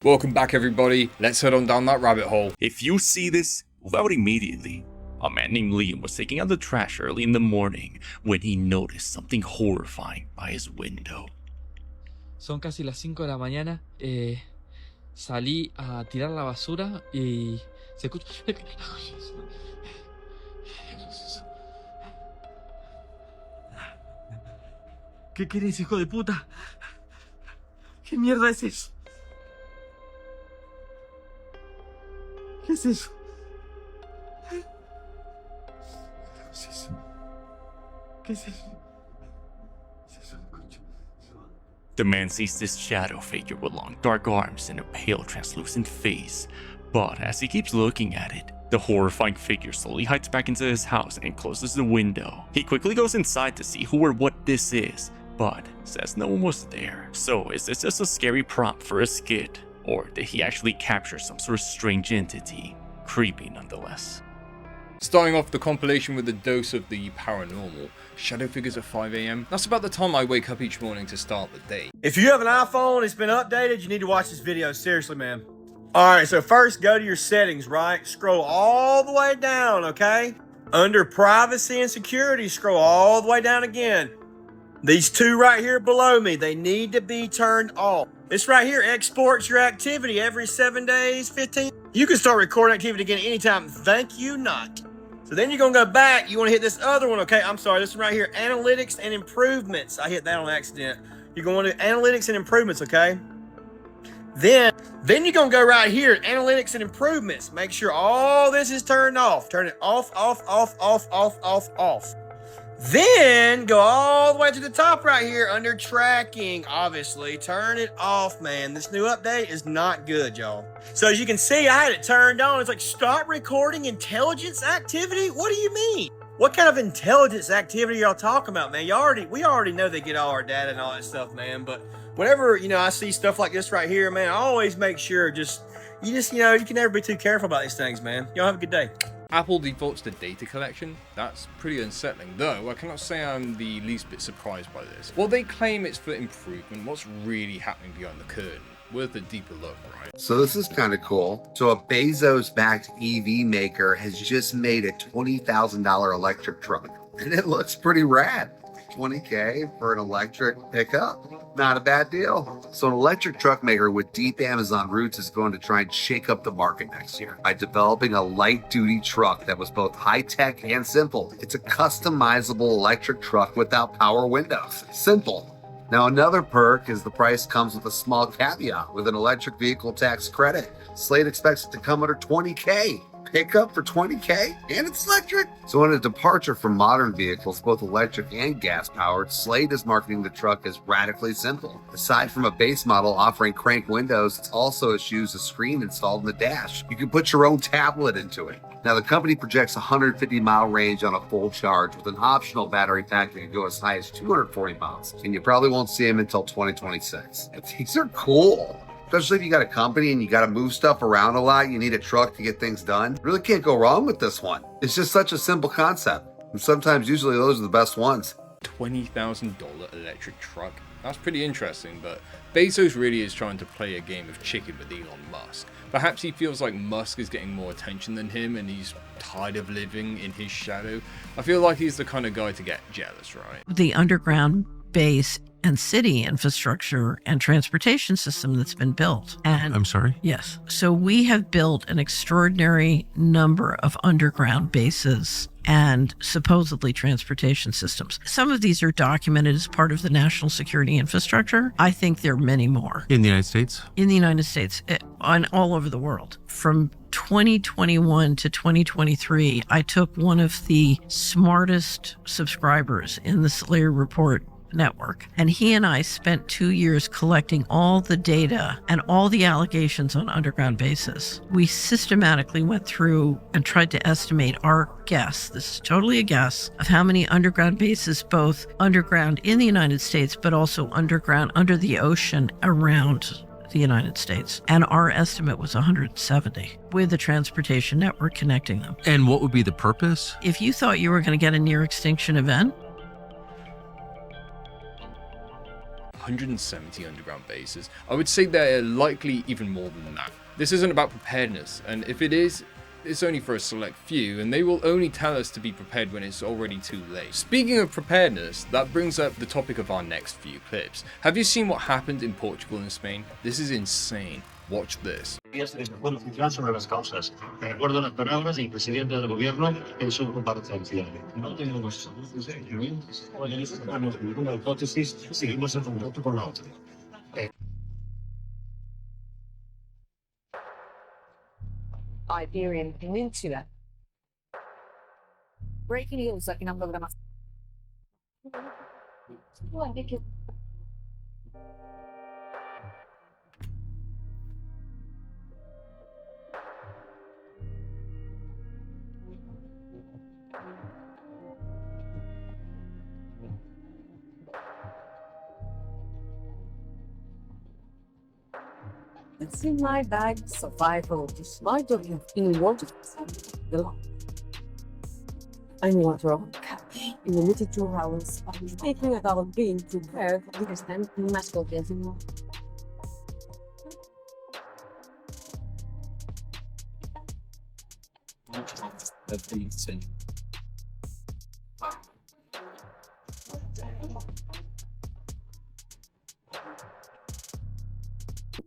Welcome back everybody, let's head on down that rabbit hole. If you see this, vote immediately. A man named Liam was taking out the trash early in the morning when he noticed something horrifying by his window. Son casi las 5 de la mañana, salí a tirar la basura y se escucha... ¿Qué querés, hijo de puta? ¿Qué mierda es eso? ¿Qué es eso? ¿Qué es eso? The man sees this shadow figure with long dark arms and a pale translucent face, but as he keeps looking at it, the horrifying figure slowly hides back into his house and closes the window. He quickly goes inside to see who or what this is, but says no one was there. So is this just a scary prompt for a skit? Or did he actually capture some sort of strange entity? Creepy nonetheless. Starting off the compilation with a dose of the paranormal, shadow figures at 5 AM. That's about the time I wake up each morning to start the day. If you have an iPhone, it's been updated, you need to watch this video, seriously, man. Alright, so first go to your settings, right? Scroll all the way down, okay? Under privacy and security, scroll all the way down again. These two right here below me, they need to be turned off. This right here exports your activity every 7 days, 15. You can start recording activity again anytime. Thank you not. So then you're going to go back. You want to hit this other one, okay? I'm sorry, this one right here, analytics and improvements. I hit that on accident. You're going to analytics and improvements, okay? Then you're going to go right here, analytics and improvements. Make sure all this is turned off. Turn it off, off, off, off, off, off, off. Then go all the way to the top right here under tracking, obviously. Turn it off, man. This new update is not good, y'all. So as you can see, I had it turned on. It's like, stop recording intelligence activity? What do you mean? What kind of intelligence activity y'all talking about, man? We already know they get all our data and all that stuff, man. But whenever, I see stuff like this right here, man, I always make sure you can never be too careful about these things, man. Y'all have a good day. Apple defaults to data collection. That's pretty unsettling, though I cannot say I'm the least bit surprised by this. While they claim it's for improvement, what's really happening behind the curtain? Worth a deeper look, right? So this is kind of cool. So a Bezos-backed EV maker has just made a $20,000 electric truck, and it looks pretty rad. $20K for an electric pickup. Not a bad deal. So an electric truck maker with deep Amazon roots is going to try and shake up the market next year by developing a light-duty truck that was both high-tech and simple. It's a customizable electric truck without power windows. Simple. Now another perk is the price comes with a small caveat with an electric vehicle tax credit. Slate expects it to come under $20K. Pickup for $20K and it's electric. So in a departure from modern vehicles, both electric and gas powered, Slate is marketing the truck as radically simple. Aside from a base model offering crank windows, it also eschews a screen installed in the dash. You can put your own tablet into it. Now the company projects 150-mile range on a full charge with an optional battery pack that can go as high as 240 miles. And you probably won't see them until 2026. These are cool. Especially if you got a company and you got to move stuff around a lot, you need a truck to get things done. Really can't go wrong with this one. It's just such a simple concept. And sometimes, usually those are the best ones. $20,000 electric truck. That's pretty interesting, but Bezos really is trying to play a game of chicken with Elon Musk. Perhaps he feels like Musk is getting more attention than him and he's tired of living in his shadow. I feel like he's the kind of guy to get jealous, right? The underground base and city infrastructure and transportation system that's been built. And I'm sorry? Yes. So we have built an extraordinary number of underground bases and supposedly transportation systems. Some of these are documented as part of the national security infrastructure. I think there are many more. In the United States? In the United States, and all over the world. From 2021 to 2023, I took one of the smartest subscribers in the Slayer Report network, and he and I spent 2 years collecting all the data and all the allegations on underground bases. We systematically went through and tried to estimate our guess, this is totally a guess, of how many underground bases, both underground in the United States but also underground under the ocean around the United States. And our estimate was 170 with a transportation network connecting them. And what would be the purpose? If you thought you were going to get a near extinction event, 170 underground bases. I would say they're likely even more than that. This isn't about preparedness, and if it is, it's only for a select few, and they will only tell us to be prepared when it's already too late. Speaking of preparedness, that brings up the topic of our next few clips. Have you seen what happened in Portugal and Spain? This is insane. Watch this. Bueno, sobre las causas. De acuerdo a las palabras del presidente del gobierno en su comparecencia. No tenemos ninguna hipótesis, seguimos en contacto con la otra. Iberian Peninsula. Breaking news aquí en el programa. It's in my bag, survival, despite of you feeling wanted. I want to catch in the limited 2 hours. Speaking about being prepared, understand masculinism.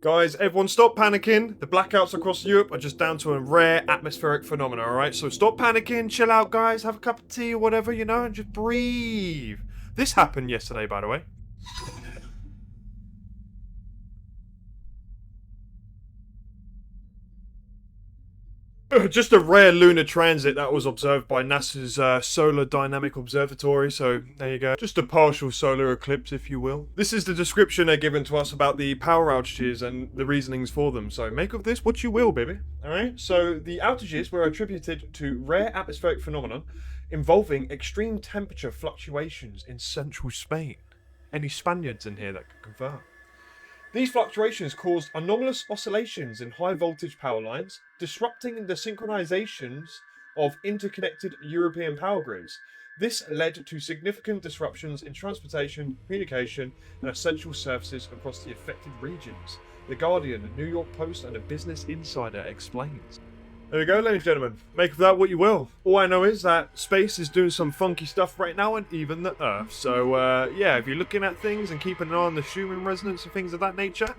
Guys, everyone stop panicking. The blackouts across Europe are just down to a rare atmospheric phenomenon, alright? So stop panicking, chill out guys, have a cup of tea or whatever, you know, and just breathe. This happened yesterday, by the way. Just a rare lunar transit that was observed by NASA's Solar Dynamic Observatory, so there you go. Just a partial solar eclipse, if you will. This is the description they're given to us about the power outages and the reasonings for them, so make of this what you will, baby. Alright, so the outages were attributed to rare atmospheric phenomenon involving extreme temperature fluctuations in central Spain. Any Spaniards in here that can confirm? These fluctuations caused anomalous oscillations in high voltage power lines, disrupting the synchronizations of interconnected European power grids. This led to significant disruptions in transportation, communication, and essential services across the affected regions. The Guardian, the New York Post, and a Business Insider explains. There we go, ladies and gentlemen. Make of that what you will. All I know is that space is doing some funky stuff right now, and even the Earth. So, yeah, if you're looking at things and keeping an eye on the Schumann resonance and things of that nature,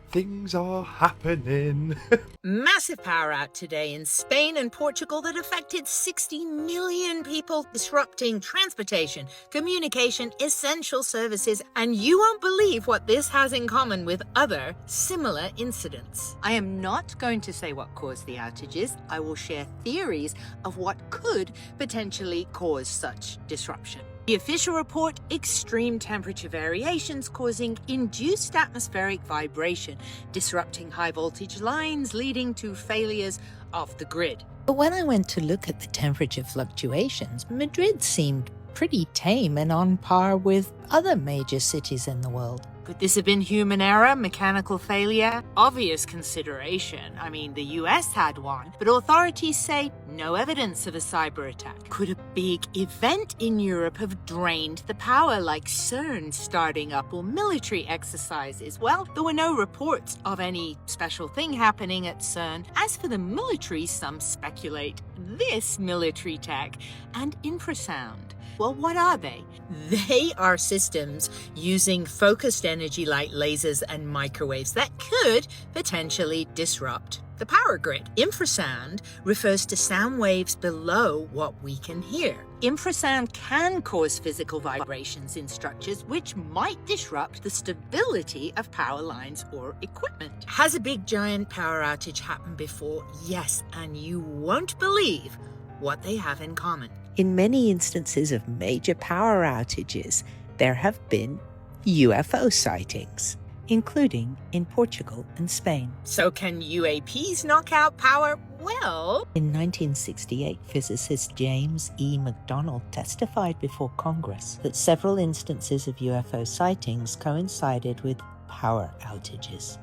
things are happening. Massive power out today in Spain and Portugal that affected 60 million people, disrupting transportation, communication, essential services, and you won't believe what this has in common with other similar incidents. I am not going to say what caused the outages. I will share theories of what could potentially cause such disruption. The official report, extreme temperature variations causing induced atmospheric vibration, disrupting high voltage lines, leading to failures of the grid. But when I went to look at the temperature fluctuations, Madrid seemed pretty tame and on par with other major cities in the world. Could this have been human error, mechanical failure? Obvious consideration. I mean, the US had one, but authorities say no evidence of a cyber attack. Could a big event in Europe have drained the power, like CERN starting up or military exercises? Well, there were no reports of any special thing happening at CERN. As for the military, some speculate this military tech and infrasound. Well, what are they? They are systems using focused energy like lasers and microwaves that could potentially disrupt the power grid. Infrasound refers to sound waves below what we can hear. Infrasound can cause physical vibrations in structures which might disrupt the stability of power lines or equipment. Has a big giant power outage happened before? Yes, and you won't believe what they have in common. In many instances of major power outages, there have been UFO sightings, including in Portugal and Spain. So can UAPs knock out power? Well, in 1968, physicist James E. McDonald testified before Congress that several instances of UFO sightings coincided with power outages.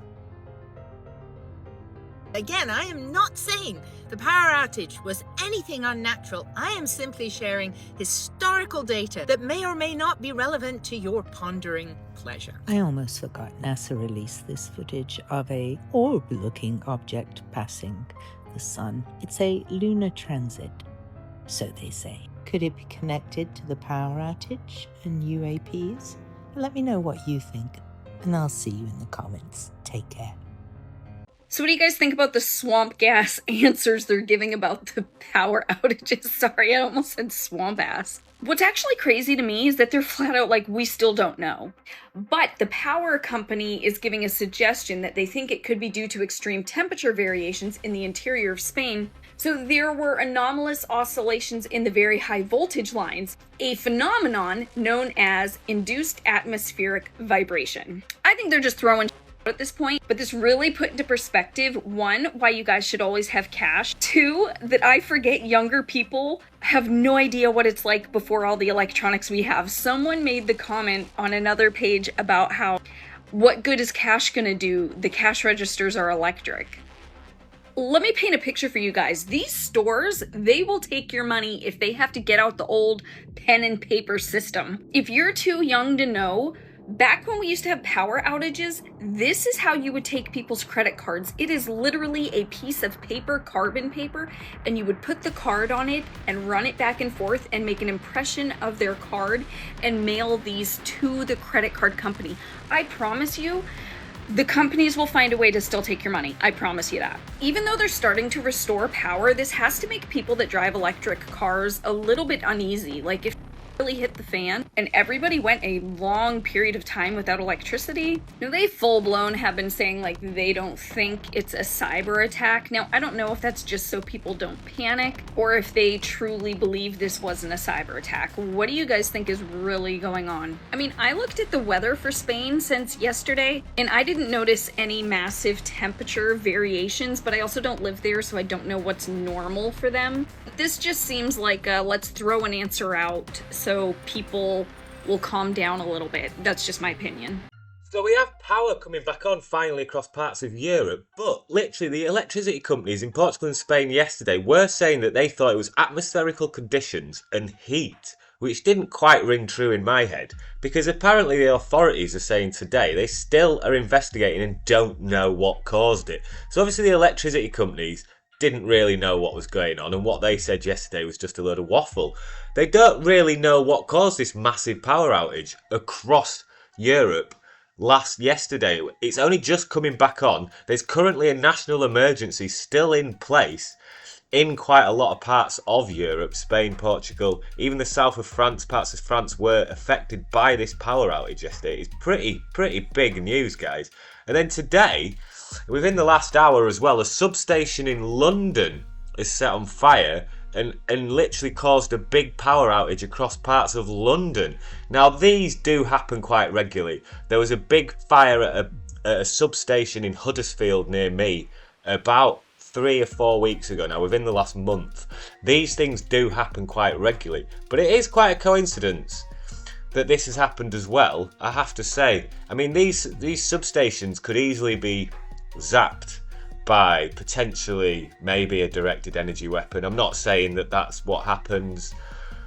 Again, I am not saying the power outage was anything unnatural. I am simply sharing historical data that may or may not be relevant to your pondering pleasure. I almost forgot NASA released this footage of a orb-looking object passing the sun. It's a lunar transit, so they say. Could it be connected to the power outage and UAPs? Let me know what you think, and I'll see you in the comments. Take care. So what do you guys think about the swamp gas answers they're giving about the power outages? Sorry, I almost said swamp ass. What's actually crazy to me is that they're flat out like, we still don't know. But the power company is giving a suggestion that they think it could be due to extreme temperature variations in the interior of Spain. So there were anomalous oscillations in the very high voltage lines, a phenomenon known as induced atmospheric vibration. I think they're just throwing at this point, but this really put into perspective, one, why you guys should always have cash, two, that I forget younger people have no idea what it's like before all the electronics we have. Someone made the comment on another page about how, what good is cash gonna do? The cash registers are electric. Let me paint a picture for you guys. These stores, they will take your money if they have to get out the old pen and paper system. If you're too young to know, back when we used to have power outages, this is how you would take people's credit cards. It is literally a piece of paper, carbon paper, and you would put the card on it and run it back and forth and make an impression of their card and mail these to the credit card company. I promise you, the companies will find a way to still take your money. I promise you that. Even though they're starting to restore power, this has to make people that drive electric cars a little bit uneasy. Like if really hit the fan and everybody went a long period of time without electricity. Now they full-blown have been saying like they don't think it's a cyber attack. Now I don't know if that's just so people don't panic or if they truly believe this wasn't a cyber attack. What do you guys think is really going on? I mean, I looked at the weather for Spain since yesterday and I didn't notice any massive temperature variations, but I also don't live there, so I don't know what's normal for them. This just seems like let's throw an answer out so people will calm down a little bit. That's just my opinion. So we have power coming back on finally across parts of Europe, but literally the electricity companies in Portugal and Spain yesterday were saying that they thought it was atmospherical conditions and heat, which didn't quite ring true in my head, because apparently the authorities are saying today they still are investigating and don't know what caused it. So obviously the electricity companies didn't really know what was going on, and what they said yesterday was just a load of waffle. They don't really know what caused this massive power outage across Europe yesterday. It's only just coming back on. There's currently a national emergency still in place in quite a lot of parts of Europe. Spain, Portugal, even the south of France, parts of France were affected by this power outage yesterday. It's pretty big news, guys. And then today, within the last hour as well, a substation in London is set on fire and literally caused a big power outage across parts of London. Now, these do happen quite regularly. There was a big fire at a substation in Huddersfield near me about 3 or 4 weeks ago now, within the last month. These things do happen quite regularly, but it is quite a coincidence that this has happened as well, I have to say. I mean, these substations could easily be zapped by potentially maybe a directed energy weapon. I'm not saying that that's what happens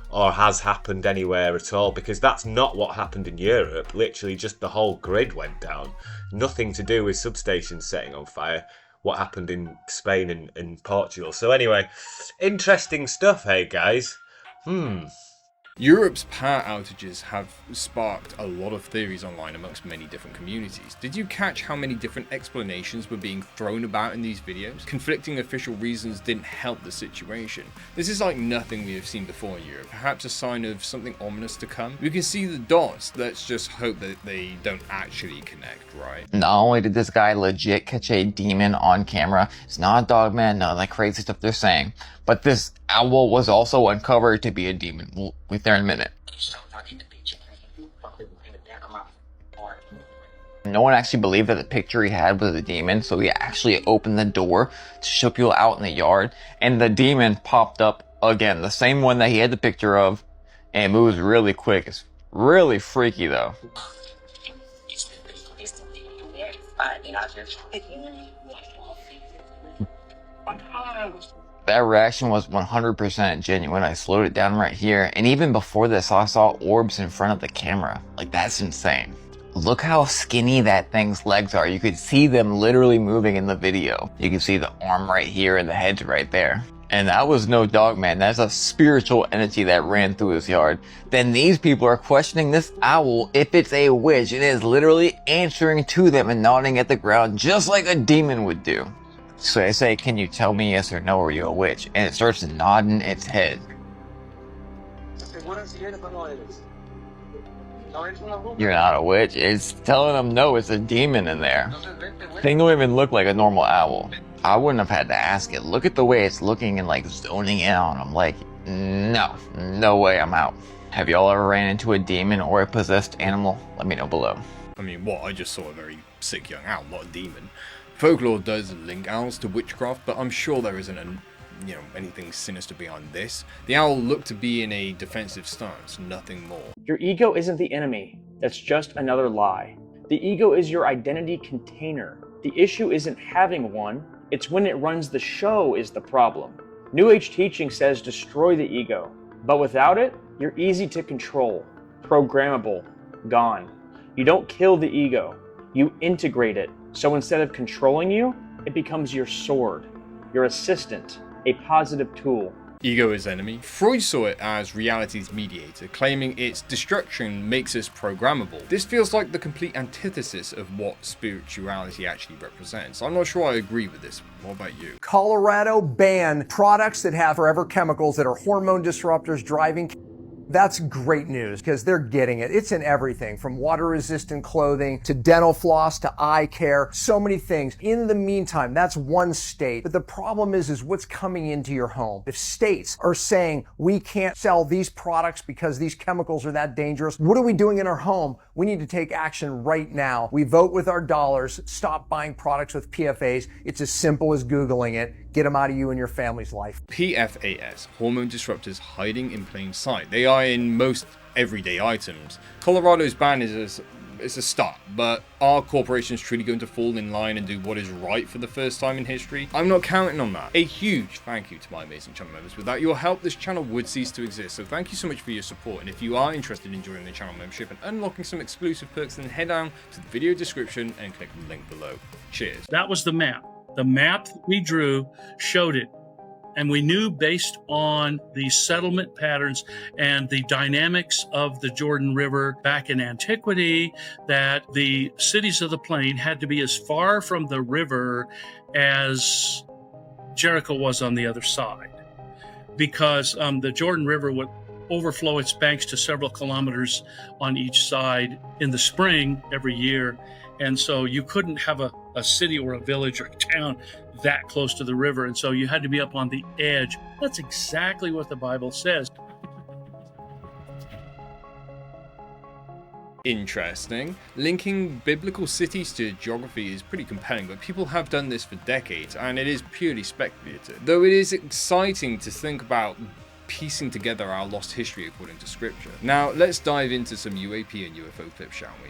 or has happened anywhere at all, because that's not what happened in Europe. Literally just the whole grid went down. Nothing to do with substations setting on fire. What happened in Spain and Portugal. So anyway, interesting stuff, hey guys. Europe's power outages have sparked a lot of theories online amongst many different communities. Did you catch how many different explanations were being thrown about in these videos? Conflicting official reasons didn't help the situation. This is like nothing we have seen before in Europe, perhaps a sign of something ominous to come. We can see the dots, let's just hope that they don't actually connect, right? Not only did this guy legit catch a demon on camera, it's not a dog man, none of that crazy stuff they're saying, but this owl was also uncovered to be a demon. We'll get there in a minute. No one actually believed that the picture he had was a demon, so he actually opened the door to show people out in the yard, and the demon popped up again, the same one that he had the picture of, and it moves really quick. It's really freaky though. That reaction was 100% genuine. I slowed it down right here. And even before this, I saw orbs in front of the camera. Like, that's insane. Look how skinny that thing's legs are. You could see them literally moving in the video. You can see the arm right here and the head's right there. And that was no dog man. That's a spiritual entity that ran through his yard. Then these people are questioning this owl if it's a witch. It is literally answering to them and nodding at the ground just like a demon would do. So I say, can you tell me yes or no, are you a witch? And it starts nodding its head. You're not a witch. It's telling them no, it's a demon in there. Thing don't even look like a normal owl. I wouldn't have had to ask it. Look at the way it's looking and like zoning in on them. Like, no way, I'm out. Have y'all ever ran into a demon or a possessed animal? Let me know below. I mean, what? I just saw a very sick young owl, not a demon. Folklore does link owls to witchcraft, but I'm sure there isn't anything sinister behind this. The owl looked to be in a defensive stance, nothing more. Your ego isn't the enemy. That's just another lie. The ego is your identity container. The issue isn't having one, it's when it runs the show is the problem. New Age teaching says destroy the ego, but without it, you're easy to control, programmable, gone. You don't kill the ego, you integrate it. So instead of controlling you, it becomes your sword, your assistant, a positive tool. Ego is enemy. Freud saw it as reality's mediator, claiming its destruction makes us programmable. This feels like the complete antithesis of what spirituality actually represents. I'm not sure I agree with this. What about you? Colorado banned products that have forever chemicals that are hormone disruptors, driving. That's great news because they're getting it. It's in everything from water-resistant clothing to dental floss to eye care, so many things. In the meantime, that's one state. But the problem is what's coming into your home. If states are saying we can't sell these products because these chemicals are that dangerous, what are we doing in our home? We need to take action right now. We vote with our dollars. Stop buying products with PFAS. It's as simple as Googling it. Get them out of you and your family's life. PFAS, hormone disruptors hiding in plain sight. They are in most everyday items. Colorado's ban is a start, but are corporations truly going to fall in line and do what is right for the first time in history? I'm not counting on that. A huge thank you to my amazing channel members. Without your help, this channel would cease to exist, so thank you so much for your support. And if you are interested in joining the channel membership and unlocking some exclusive perks, then head down to the video description and click the link below. Cheers. That was the map. The map that we drew showed it. And we knew based on the settlement patterns and the dynamics of the Jordan River back in antiquity that the cities of the plain had to be as far from the river as Jericho was on the other side. Because the Jordan River would overflow its banks to several kilometers on each side in the spring every year. And so you couldn't have a city or a village or a town that close to the river. And so you had to be up on the edge. That's exactly what the Bible says. Interesting. Linking biblical cities to geography is pretty compelling, but people have done this for decades, and it is purely speculative. Though it is exciting to think about piecing together our lost history according to scripture. Now, let's dive into some UAP and UFO clips, shall we?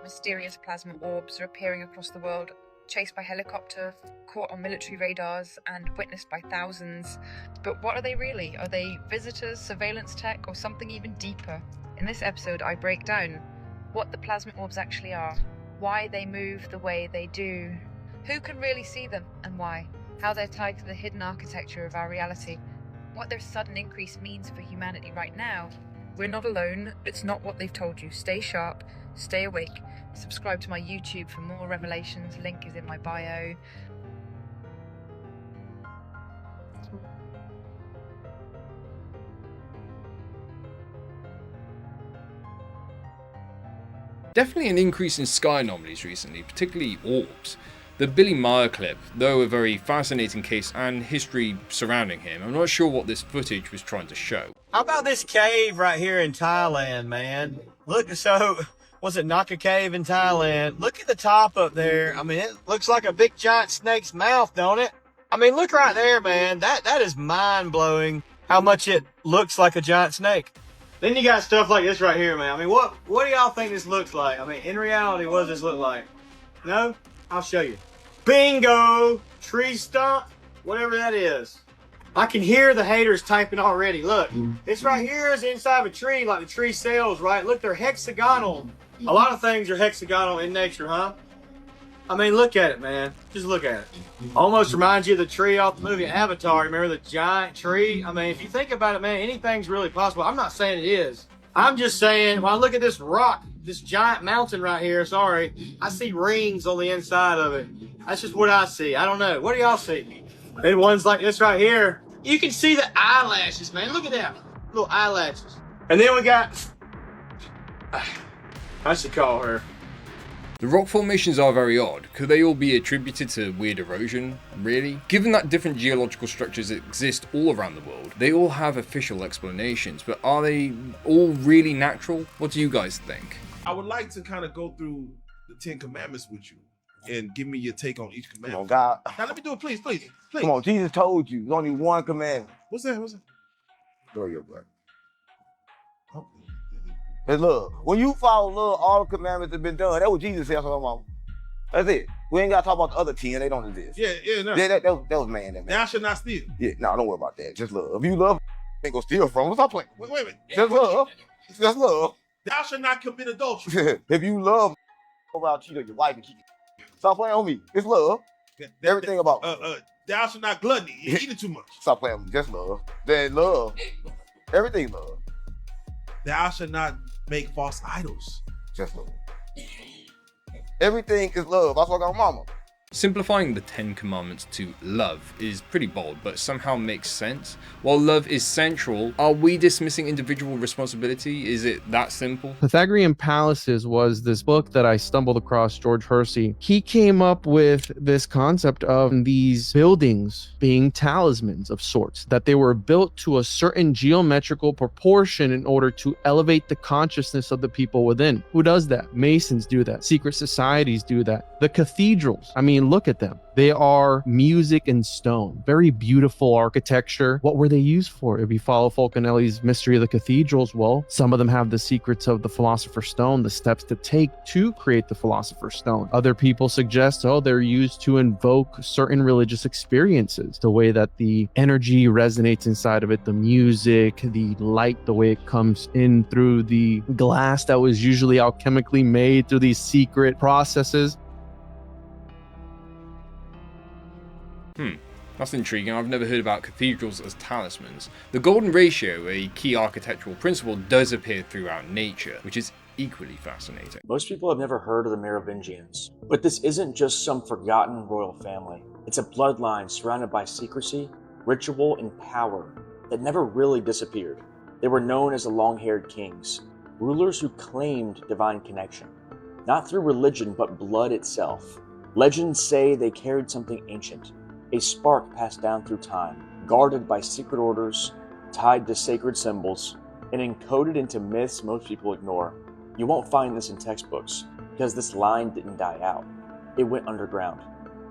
Mysterious plasma orbs are appearing across the world, chased by helicopter, caught on military radars, and witnessed by thousands. But what are they really? Are they visitors, surveillance tech, or something even deeper? In this episode, I break down what the plasma orbs actually are, why they move the way they do, who can really see them and why, how they're tied to the hidden architecture of our reality, what their sudden increase means for humanity right now. We're not alone. It's not what they've told you. Stay sharp, stay awake. Subscribe to my YouTube for more revelations. Link is in my bio. Definitely an increase in sky anomalies recently, particularly orbs. The Billy Meyer clip, though a very fascinating case and history surrounding him, I'm not sure what this footage was trying to show. How about this cave right here in Thailand, man? Look, so, was it Naka Cave in Thailand? Look at the top up there. I mean, it looks like a big giant snake's mouth, don't it? I mean, look right there, man. That is mind-blowing how much it looks like a giant snake. Then you got stuff like this right here, man. I mean, what do y'all think this looks like? I mean, in reality, what does this look like? No? I'll show you. Bingo! Tree stump, whatever that is. I can hear the haters typing already. Look, this right here is inside of a tree, like the tree cells, right? Look, they're hexagonal. A lot of things are hexagonal in nature, huh? I mean, look at it, man. Just look at it. Almost reminds you of the tree off the movie Avatar. Remember the giant tree? I mean, if you think about it, man, anything's really possible. I'm not saying it is. I'm just saying, when I look at this rock, this giant mountain right here, sorry, I see rings on the inside of it. That's just what I see. I don't know. What do y'all see? And ones like this right here, you can see the eyelashes, man. Look at that. Little eyelashes. And then we got, I should call her. The rock formations are very odd. Could they all be attributed to weird erosion, really? Given that different geological structures exist all around the world, they all have official explanations, but are they all really natural? What do you guys think? I would like to kind of go through the 10 Commandments with you and give me your take on each commandment. Come on, God. Now let me do it, please. Come on, Jesus told you, there's only one commandment. What's that? Go your blood. It's love. When you follow love, all the commandments have been done. That's what Jesus said. That's it. We ain't got to talk about the other 10. They don't exist. No. That was man. Thou shalt not steal. Yeah, no, don't worry about that. Just love. If you love, ain't gonna steal from. Stop playing. Wait a minute. Just love. Just love. Thou shalt not commit adultery. If you love, go around cheat on your wife and cheat. Stop playing on me. It's love. Everything about thou shalt not gluttony. You're eating too much. Stop playing with me. Just love. Then love. Everything love. Thou shalt not make false idols. Just love. Everything is love. That's what I got mama. Simplifying the 10 Commandments to love is pretty bold, but somehow makes sense. While love is central, are we dismissing individual responsibility? Is it that simple? Pythagorean Palaces was this book that I stumbled across, George Hersey. He came up with this concept of these buildings being talismans of sorts, that they were built to a certain geometrical proportion in order to elevate the consciousness of the people within. Who does that? Masons do that. Secret societies do that. The cathedrals, I mean, look at them. They are music in stone. Very beautiful architecture. What were they used for? If you follow Fulcanelli's Mystery of the Cathedrals, well, some of them have the secrets of the Philosopher's Stone, the steps to take to create the Philosopher's Stone. Other people suggest, they're used to invoke certain religious experiences. The way that the energy resonates inside of it, the music, the light, the way it comes in through the glass that was usually alchemically made through these secret processes. That's intriguing. I've never heard about cathedrals as talismans. The golden ratio, a key architectural principle, does appear throughout nature, which is equally fascinating. Most people have never heard of the Merovingians, but this isn't just some forgotten royal family. It's a bloodline surrounded by secrecy, ritual, and power that never really disappeared. They were known as the long-haired kings, rulers who claimed divine connection, not through religion but blood itself. Legends say they carried something ancient, a spark passed down through time, guarded by secret orders, tied to sacred symbols, and encoded into myths most people ignore. You won't find this in textbooks, because this line didn't die out. It went underground,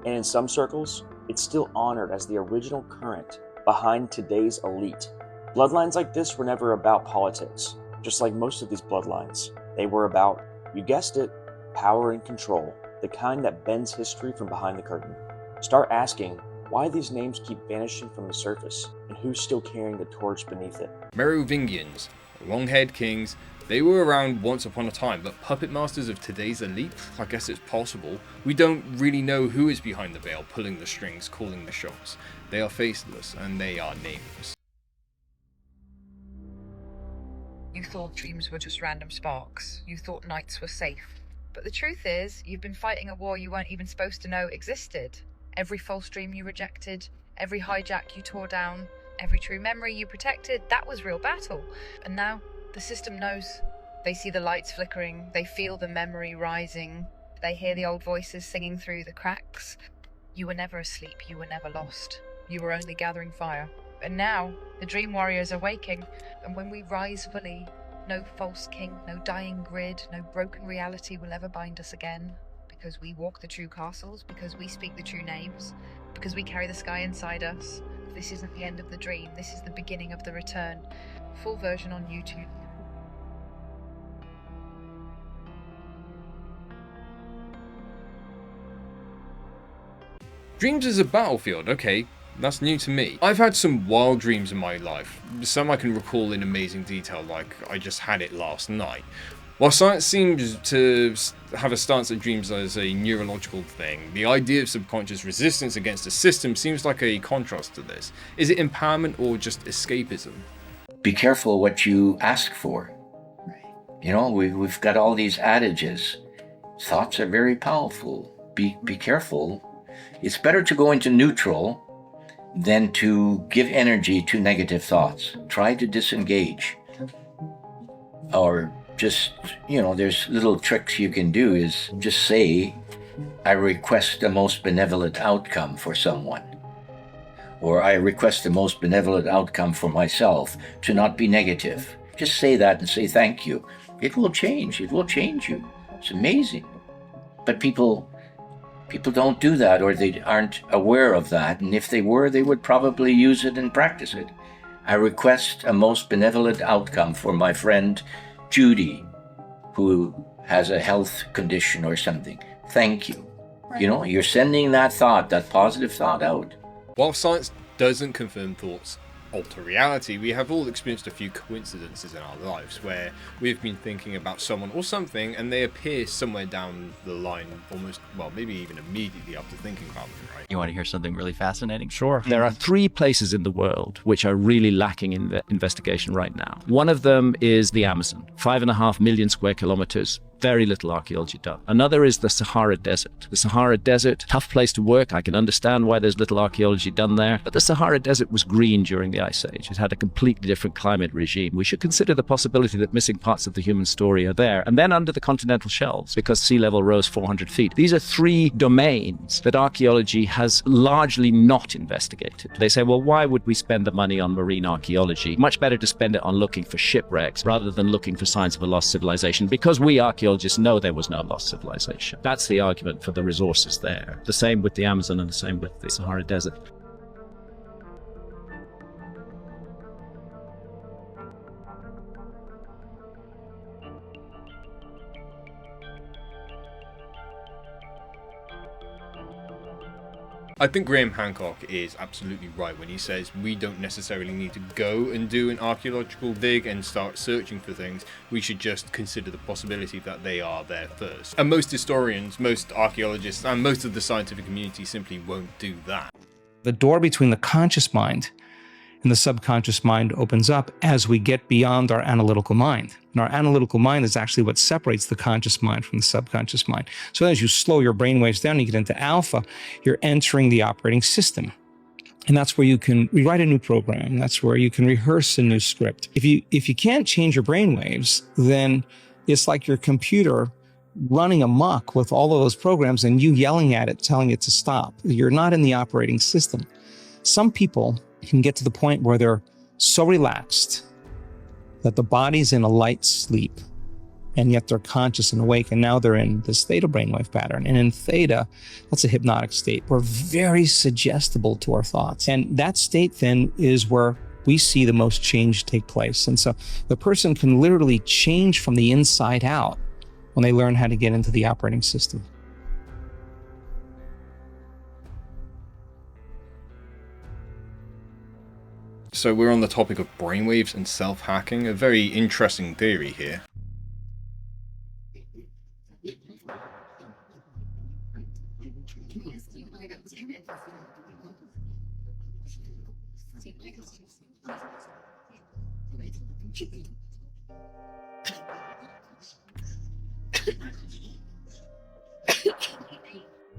and in some circles, it's still honored as the original current behind today's elite. Bloodlines like this were never about politics, just like most of these bloodlines. They were about, you guessed it, power and control, the kind that bends history from behind the curtain. Start asking why these names keep vanishing from the surface and who's still carrying the torch beneath it. Merovingians, long-haired kings, they were around once upon a time, but puppet masters of today's elite? I guess it's possible. We don't really know who is behind the veil, pulling the strings, calling the shots. They are faceless and they are nameless. You thought dreams were just random sparks. You thought nights were safe. But the truth is, you've been fighting a war you weren't even supposed to know existed. Every false dream you rejected, every hijack you tore down, every true memory you protected, that was real battle. And now, the system knows. They see the lights flickering, they feel the memory rising, they hear the old voices singing through the cracks. You were never asleep, you were never lost. You were only gathering fire. And now, the dream warriors are waking, and when we rise fully, no false king, no dying grid, no broken reality will ever bind us again. Because we walk the true castles, because we speak the true names, because we carry the sky inside us. This isn't the end of the dream, this is the beginning of the return. Full version on YouTube. Dreams as a battlefield, okay. That's new to me. I've had some wild dreams in my life. Some I can recall in amazing detail, like I just had it last night. While science seems to have a stance at dreams as a neurological thing, the idea of subconscious resistance against a system seems like a contrast to this. Is it empowerment or just escapism? Be careful what you ask for. You know, we've got all these adages. Thoughts are very powerful. Be careful. It's better to go into neutral than to give energy to negative thoughts. Try to disengage. Or just, there's little tricks you can do is just say, I request the most benevolent outcome for someone. Or I request the most benevolent outcome for myself, to not be negative. Just say that and say thank you. It will change. It will change you. It's amazing. But people don't do that, or they aren't aware of that. And if they were, they would probably use it and practice it. I request a most benevolent outcome for my friend Judy, who has a health condition or something. Thank you. Right. You're sending that thought, that positive thought out. While science doesn't confirm thoughts alter reality, we have all experienced a few coincidences in our lives where we've been thinking about someone or something and they appear somewhere down the line, almost, well, maybe even immediately after thinking about them, right? You want to hear something really fascinating? Sure. There are 3 places in the world which are really lacking in the investigation right now. One of them is the Amazon, 5.5 million square kilometers. Very little archaeology done. Another is the Sahara Desert. The Sahara Desert, tough place to work. I can understand why there's little archaeology done there. But the Sahara Desert was green during the Ice Age. It had a completely different climate regime. We should consider the possibility that missing parts of the human story are there. And then under the continental shelves, because sea level rose 400 feet. These are 3 domains that archaeology has largely not investigated. They say, well, why would we spend the money on marine archaeology? Much better to spend it on looking for shipwrecks rather than looking for signs of a lost civilization, because we archaeologists know there was no lost civilization. That's the argument for the resources there. The same with the Amazon and the same with the Sahara Desert. I think Graham Hancock is absolutely right when he says we don't necessarily need to go and do an archaeological dig and start searching for things. We should just consider the possibility that they are there first. And most historians, most archaeologists, and most of the scientific community simply won't do that. The door between the conscious mind and the subconscious mind opens up as we get beyond our analytical mind. And our analytical mind is actually what separates the conscious mind from the subconscious mind. So as you slow your brainwaves down, you get into alpha, you're entering the operating system. And that's where you can rewrite a new program. That's where you can rehearse a new script. If you can't change your brainwaves, then it's like your computer running amok with all of those programs and you yelling at it, telling it to stop. You're not in the operating system. Some people can get to the point where they're so relaxed that the body's in a light sleep, and yet they're conscious and awake, and now they're in this theta brainwave pattern. And in theta, that's a hypnotic state. We're very suggestible to our thoughts. And that state then is where we see the most change take place. And so the person can literally change from the inside out when they learn how to get into the operating system. So we're on the topic of brainwaves and self-hacking, a very interesting theory here.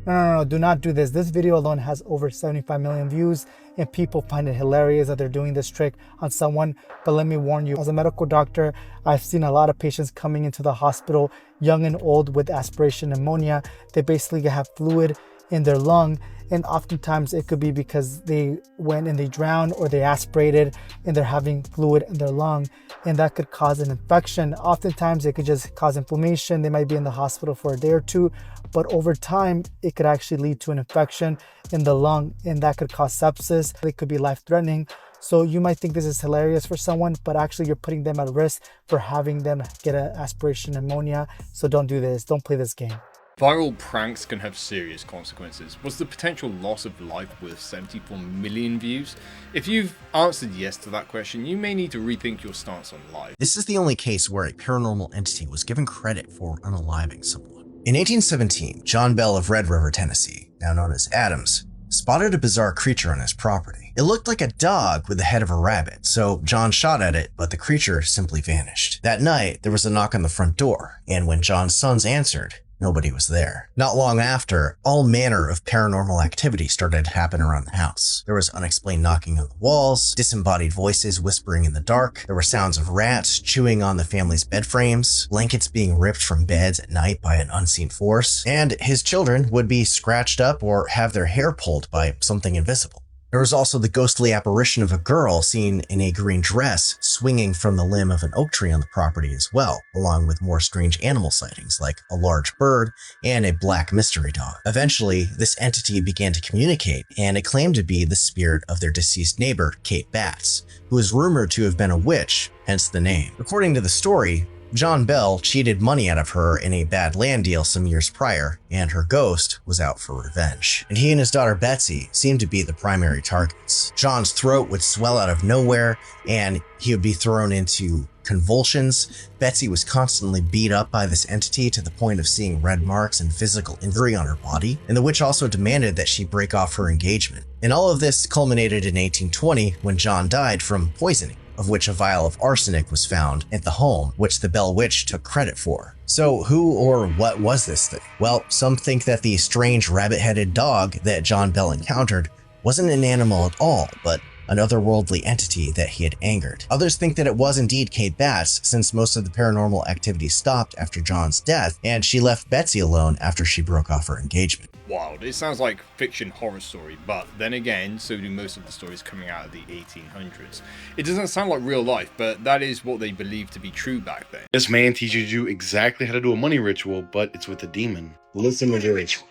No, do not do this. This video alone has over 75 million views and people find it hilarious that they're doing this trick on someone. But let me warn you, as a medical doctor, I've seen a lot of patients coming into the hospital, young and old, with aspiration pneumonia. They basically have fluid in their lung, and oftentimes it could be because they went and they drowned or they aspirated and they're having fluid in their lung, and that could cause an infection. Oftentimes it could just cause inflammation. They might be in the hospital for a day or two, but over time it could actually lead to an infection in the lung, and that could cause sepsis. It could be life-threatening. So you might think this is hilarious for someone, but actually you're putting them at risk for having them get an aspiration pneumonia. So don't do this. Don't play this game. Viral pranks can have serious consequences. Was the potential loss of life worth 74 million views? If you've answered yes to that question, you may need to rethink your stance on life. This is the only case where a paranormal entity was given credit for unaliving someone. In 1817, John Bell of Red River, Tennessee, now known as Adams, spotted a bizarre creature on his property. It looked like a dog with the head of a rabbit, so John shot at it, but the creature simply vanished. That night, there was a knock on the front door, and when John's sons answered, Nobody was there. Not long after, all manner of paranormal activity started to happen around the house. There was unexplained knocking on the walls, disembodied voices whispering in the dark, there were sounds of rats chewing on the family's bed frames, blankets being ripped from beds at night by an unseen force, and his children would be scratched up or have their hair pulled by something invisible. There was also the ghostly apparition of a girl seen in a green dress swinging from the limb of an oak tree on the property as well, along with more strange animal sightings like a large bird and a black mystery dog. Eventually, this entity began to communicate, and it claimed to be the spirit of their deceased neighbor, Kate Batts, who is rumored to have been a witch, hence the name. According to the story, John Bell cheated money out of her in a bad land deal some years prior, and her ghost was out for revenge. And he and his daughter Betsy seemed to be the primary targets. John's throat would swell out of nowhere, and he would be thrown into convulsions. Betsy was constantly beat up by this entity to the point of seeing red marks and physical injury on her body, and the witch also demanded that she break off her engagement. And all of this culminated in 1820 when John died from poisoning, of which a vial of arsenic was found at the home, which the Bell Witch took credit for. So who or what was this thing? Well, some think that the strange rabbit-headed dog that John Bell encountered wasn't an animal at all, but an otherworldly entity that he had angered. Others think that it was indeed Kate Batts, since most of the paranormal activity stopped after John's death, and she left Betsy alone after she broke off her engagement. Wild. It sounds like fiction horror story, but then again, so do most of the stories coming out of the 1800s. It doesn't sound like real life, but that is what they believed to be true back then. This man teaches you exactly how to do a money ritual, but it's with a demon. Listen to this.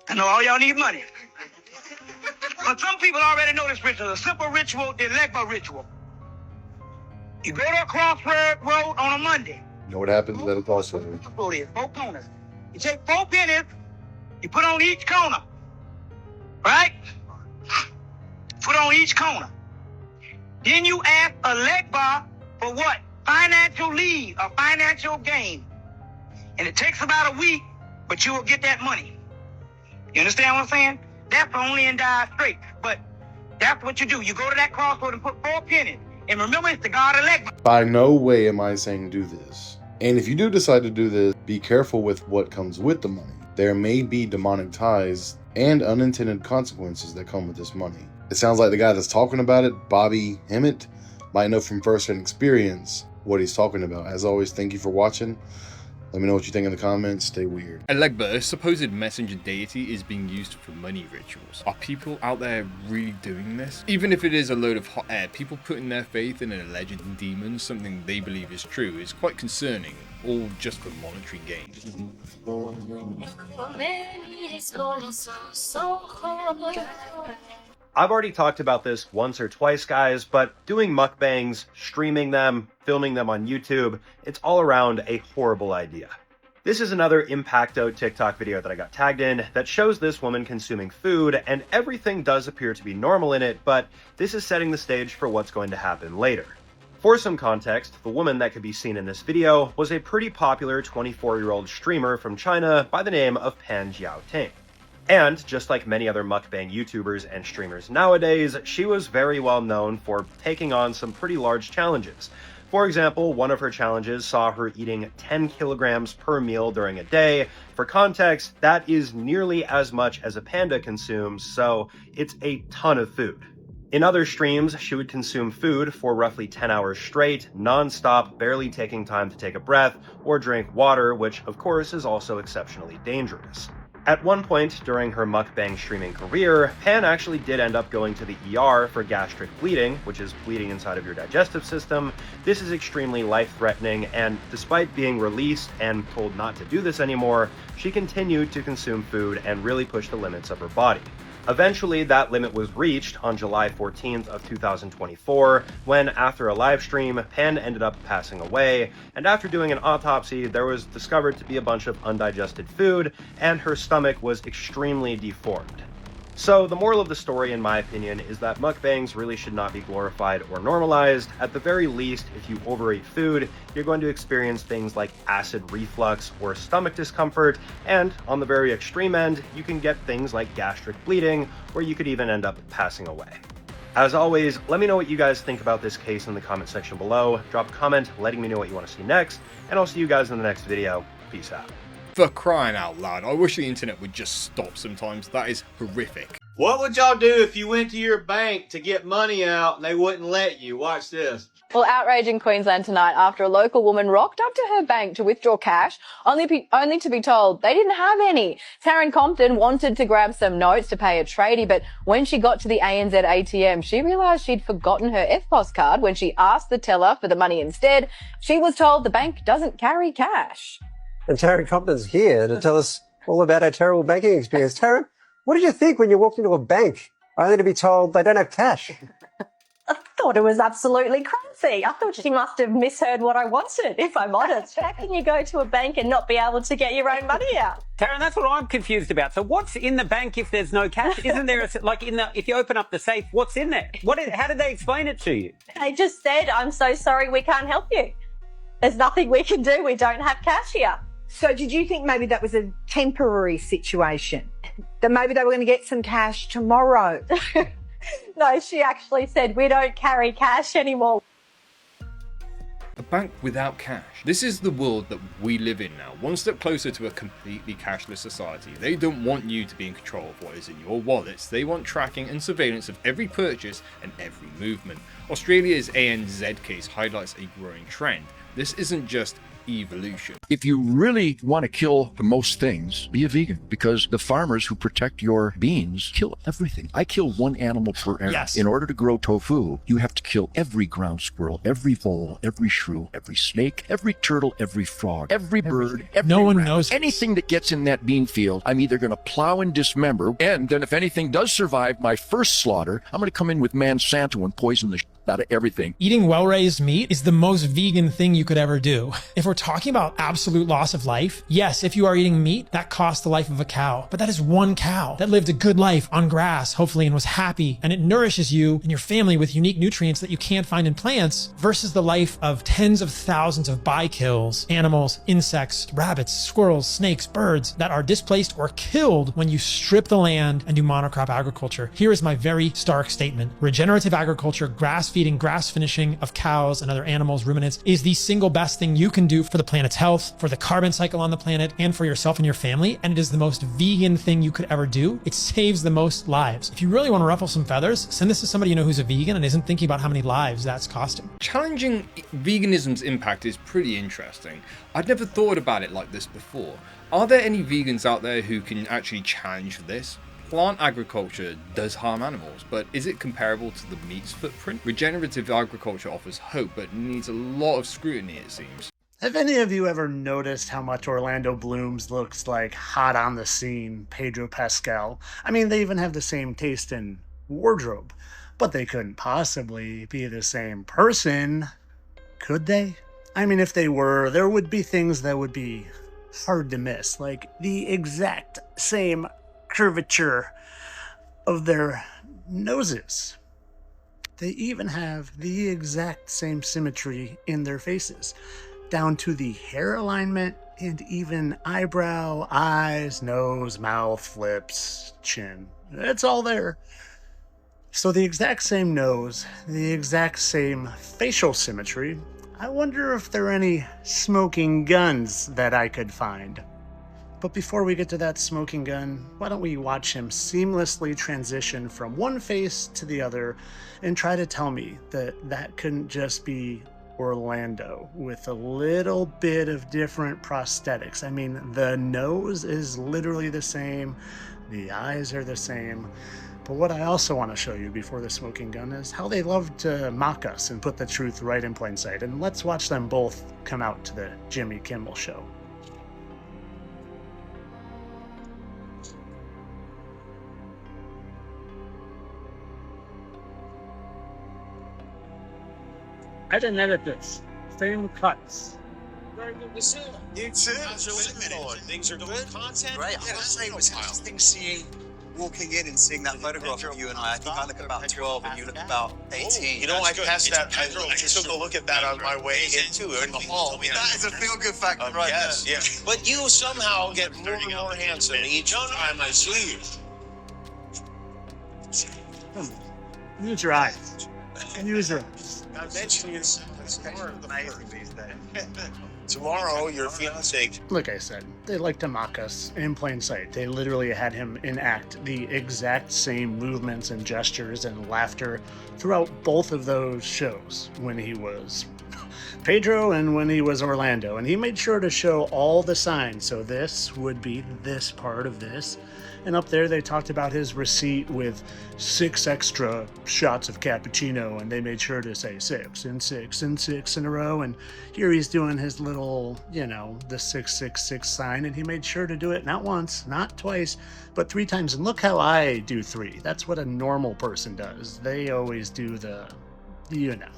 I know all y'all need money. But some people already know this ritual. A simple ritual, the Legba ritual. You go to a crossroad on a Monday. You know what happens at a crossroad? Four corners. You take 4 pennies, you put on each corner. Right? Put on each corner. Then you ask a Legba for what? Financial lead or financial gain. And it takes about a week, but you will get that money. You understand what I'm saying? That's only in Dire Straits. But that's what you do. You go to that crossroad and put 4 pennies. And remember, it's the God of Legba. By no way am I saying do this. And if you do decide to do this, be careful with what comes with the money. There may be demonic ties and unintended consequences that come with this money. It sounds like the guy that's talking about it, Bobby Hemmett, might know from first-hand experience what he's talking about. As always, thank you for watching. Let me know what you think in the comments. Stay weird. A Legba, a supposed messenger deity, is being used for money rituals. Are people out there really doing this? Even if it is a load of hot air, people putting their faith in an alleged demon, something they believe is true, is quite concerning, all just for monetary gain. I've already talked about this once or twice, guys, but doing mukbangs, streaming them, filming them on YouTube, it's all around a horrible idea. This is another Impacto TikTok video that I got tagged in that shows this woman consuming food, and everything does appear to be normal in it, but this is setting the stage for what's going to happen later. For some context, the woman that could be seen in this video was a pretty popular 24-year-old streamer from China by the name of Pan Jiaoting. And, just like many other mukbang YouTubers and streamers nowadays, she was very well known for taking on some pretty large challenges. For example, one of her challenges saw her eating 10 kilograms per meal during a day. For context, that is nearly as much as a panda consumes, so it's a ton of food. In other streams, she would consume food for roughly 10 hours straight, non-stop, barely taking time to take a breath or drink water, which of course is also exceptionally dangerous. At one point during her mukbang streaming career, Pan actually did end up going to the ER for gastric bleeding, which is bleeding inside of your digestive system. This is extremely life-threatening, and despite being released and told not to do this anymore, she continued to consume food and really push the limits of her body. Eventually, that limit was reached on July 14th of 2024, when after a live stream, Pan ended up passing away, and after doing an autopsy, there was discovered to be a bunch of undigested food, and her stomach was extremely deformed. So the moral of the story, in my opinion, is that mukbangs really should not be glorified or normalized. At the very least, if you overeat food, you're going to experience things like acid reflux or stomach discomfort, and on the very extreme end, you can get things like gastric bleeding, where you could even end up passing away. As always, let me know what you guys think about this case in the comment section below. Drop a comment letting me know what you want to see next, and I'll see you guys in the next video. Peace out. For crying out loud, I wish the internet would just stop sometimes. That is horrific. What would y'all do if you went to your bank to get money out and they wouldn't let you? Watch this. Well, outrage in Queensland tonight after a local woman rocked up to her bank to withdraw cash, only to be told they didn't have any. Taryn Compton wanted to grab some notes to pay a tradie, but when she got to the ANZ ATM, she realised she'd forgotten her EFTPOS card. When she asked the teller for the money instead, she was told the bank doesn't carry cash. And Taryn Compton's here to tell us all about her terrible banking experience. Taryn, what did you think when you walked into a bank only to be told they don't have cash? I thought it was absolutely crazy. I thought she must have misheard what I wanted, if I'm honest. How can you go to a bank and not be able to get your own money out? Taryn, that's what I'm confused about. So what's in the bank if there's no cash? Isn't there, if you open up the safe, what's in there? How did they explain it to you? They just said, I'm so sorry, we can't help you. There's nothing we can do. We don't have cash here. So did you think maybe that was a temporary situation? That maybe they were going to get some cash tomorrow? No, she actually said, we don't carry cash anymore. A bank without cash. This is the world that we live in now, one step closer to a completely cashless society. They don't want you to be in control of what is in your wallets. They want tracking and surveillance of every purchase and every movement. Australia's ANZ case highlights a growing trend. This isn't just evolution. If you really want to kill the most things, be a vegan, because the farmers who protect your beans kill everything. I kill one animal per area. Yes. In order to grow tofu, you have to kill every ground squirrel, every vole, every shrew, every snake, every turtle, every frog, every bird, No one rabbit. knows. Anything that gets in that bean field, I'm either going to plow and dismember, and then if anything does survive my first slaughter, I'm going to come in with Monsanto and poison the shit out of everything. Eating well-raised meat is the most vegan thing you could ever do. If we're talking about absolute loss of life, yes, if you are eating meat, that cost the life of a cow. But that is one cow that lived a good life on grass, hopefully, and was happy, and it nourishes you and your family with unique nutrients that you can't find in plants, versus the life of tens of thousands of by-kills, animals, insects, rabbits, squirrels, snakes, birds that are displaced or killed when you strip the land and do monocrop agriculture. Here is my very stark statement. Regenerative agriculture, grass-feeding, grass finishing of cows and other animals, ruminants, is the single best thing you can do for the planet's health, for the carbon cycle on the planet, and for yourself and your family. And it is the most vegan thing you could ever do. It saves the most lives. If you really want to ruffle some feathers, send this to somebody you know who's a vegan and isn't thinking about how many lives that's costing. Challenging veganism's impact is pretty interesting. I'd never thought about it like this before. Are there any vegans out there who can actually challenge this? Plant agriculture does harm animals, but is it comparable to the meat's footprint? Regenerative agriculture offers hope, but needs a lot of scrutiny, it seems. Have any of you ever noticed how much Orlando Bloom's looks like hot on the scene Pedro Pascal? I mean, they even have the same taste in wardrobe, but they couldn't possibly be the same person, could they? I mean, if they were, there would be things that would be hard to miss, like the exact same curvature of their noses. They even have the exact same symmetry in their faces, down to the hair alignment and even eyebrow, eyes, nose, mouth, lips, chin. It's all there. So the exact same nose, the exact same facial symmetry. I wonder if there are any smoking guns that I could find. But before we get to that smoking gun, why don't we watch him seamlessly transition from one face to the other and try to tell me that that couldn't just be Orlando with a little bit of different prosthetics. I mean, the nose is literally the same, the eyes are the same. But what I also want to show you before the smoking gun is how they love to mock us and put the truth right in plain sight. And let's watch them both come out to the Jimmy Kimmel show. I didn't edit this. Same cuts. Very good to see you. You too. Things are good. Content. Great. I must say, it was interesting walking in and seeing that photograph of you and I. I think I look about 12 and you look about 18. You know, I passed that. I took a look at that on my way in too, in the hall. That is a feel-good factor, right? Yes, yeah. But you somehow get more and more handsome each time I see you. Use your eyes. Use your eyes. Eventually, it's more amazing these days. Tomorrow, your fiance. Like I said, they like to mock us in plain sight. They literally had him enact the exact same movements and gestures and laughter throughout both of those shows when he was Pedro and when he was Orlando. And he made sure to show all the signs. So this would be this part of this. And up there, they talked about his receipt with 6 extra shots of cappuccino, and they made sure to say 6 and 6 and 6 in a row. And here he's doing his little, you know, the 666 sign, and he made sure to do it not once, not twice, but 3 times. And look how I do 3. That's what a normal person does. They always do the, you know.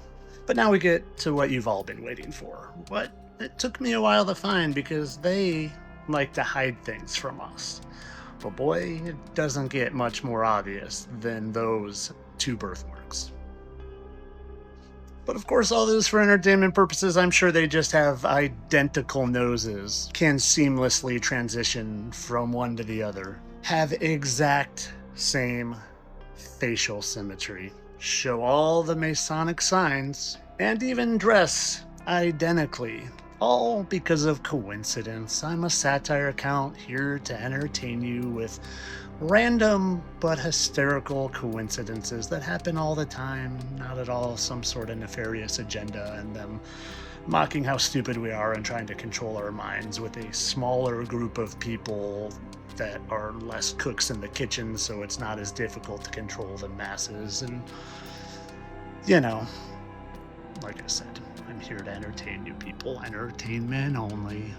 But now we get to what you've all been waiting for. What it took me a while to find, because they like to hide things from us. But boy, it doesn't get much more obvious than those 2 birthmarks. But of course, all this for entertainment purposes. I'm sure they just have identical noses, can seamlessly transition from one to the other, have exact same facial symmetry, show all the Masonic signs, and even dress identically. All because of coincidence. I'm a satire account here to entertain you with random but hysterical coincidences that happen all the time, not at all some sort of nefarious agenda, and them mocking how stupid we are and trying to control our minds with a smaller group of people that are less cooks in the kitchen, so it's not as difficult to control the masses. And, you know, like I said, I'm here to entertain you people. Entertainment only.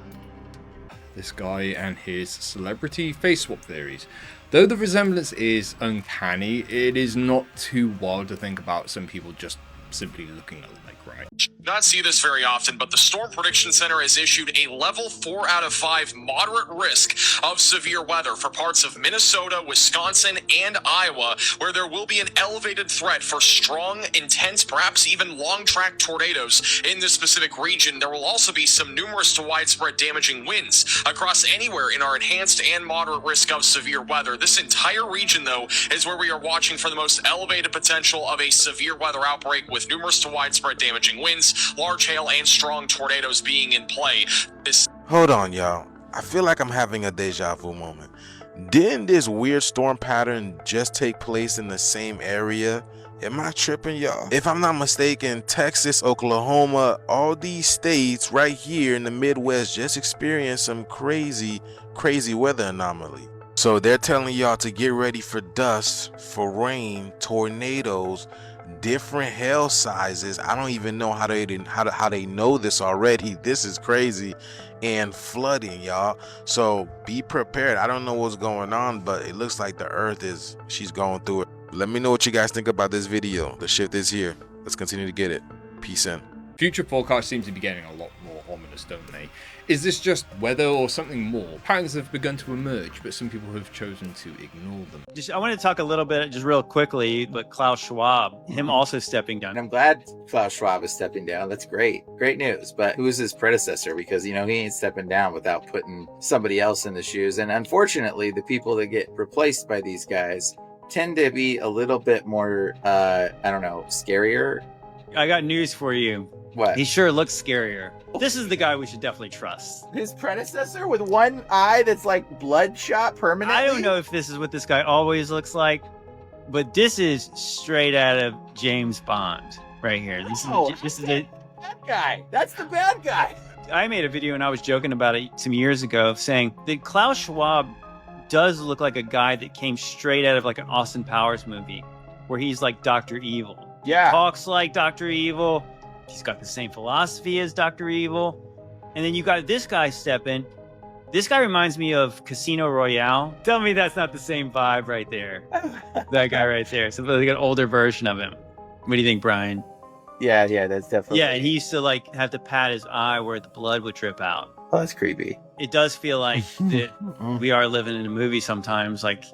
This guy and his celebrity face swap theories. Though the resemblance is uncanny, it is not too wild to think about some people just simply looking alike, right? Not see this very often, but the Storm Prediction Center has issued a level 4 out of 5 moderate risk of severe weather for parts of Minnesota, Wisconsin, and Iowa, where there will be an elevated threat for strong, intense, perhaps even long-track tornadoes in this specific region. There will also be some numerous to widespread damaging winds across anywhere in our enhanced and moderate risk of severe weather. This entire region, though, is where we are watching for the most elevated potential of a severe weather outbreak, with numerous to widespread damaging winds, large hail, and strong tornadoes being in play. Hold on, y'all. I feel like I'm having a deja vu moment. Didn't this weird storm pattern just take place in the same area? Am I tripping, y'all? If I'm not mistaken, Texas, Oklahoma, all these states right here in the Midwest just experienced some crazy weather anomaly. So they're telling y'all to get ready for dust, for rain, tornadoes, different hail sizes. I don't even know how they know this already. This is crazy. And flooding, y'all. So be prepared. I don't know what's going on, but it looks like the earth she's going through it. Let me know what you guys think about this video. The shift is here. Let's continue to get it. Peace in. Future forecasts seem to be getting a lot more ominous, don't they? Is this just weather or something more? Patterns have begun to emerge, but some people have chosen to ignore them. I want to talk a little bit, just real quickly, but Klaus Schwab, him also stepping down. I'm glad Klaus Schwab is stepping down. That's great. Great news. But who's his predecessor? Because, you know, he ain't stepping down without putting somebody else in the shoes. And unfortunately, the people that get replaced by these guys tend to be a little bit more, I don't know, scarier. I got news for you. What? He sure looks scarier. This is the guy we should definitely trust. His predecessor with one eye that's like bloodshot permanently? I don't know if this is what this guy always looks like, but this is straight out of James Bond right here. This is the bad guy. That's the bad guy. I made a video and I was joking about it some years ago, saying that Klaus Schwab does look like a guy that came straight out of like an Austin Powers movie, where he's like Dr. Evil. Yeah. Talks like Dr. Evil. He's got the same philosophy as Dr. Evil. And then you got this guy step in. This guy reminds me of Casino Royale. Tell me that's not the same vibe right there. That guy right there. So like an older version of him. What do you think, Brian? Yeah, that's definitely. Yeah, and he used to like have to pat his eye where the blood would drip out. Oh, that's creepy. It does feel like that we are living in a movie sometimes. Like,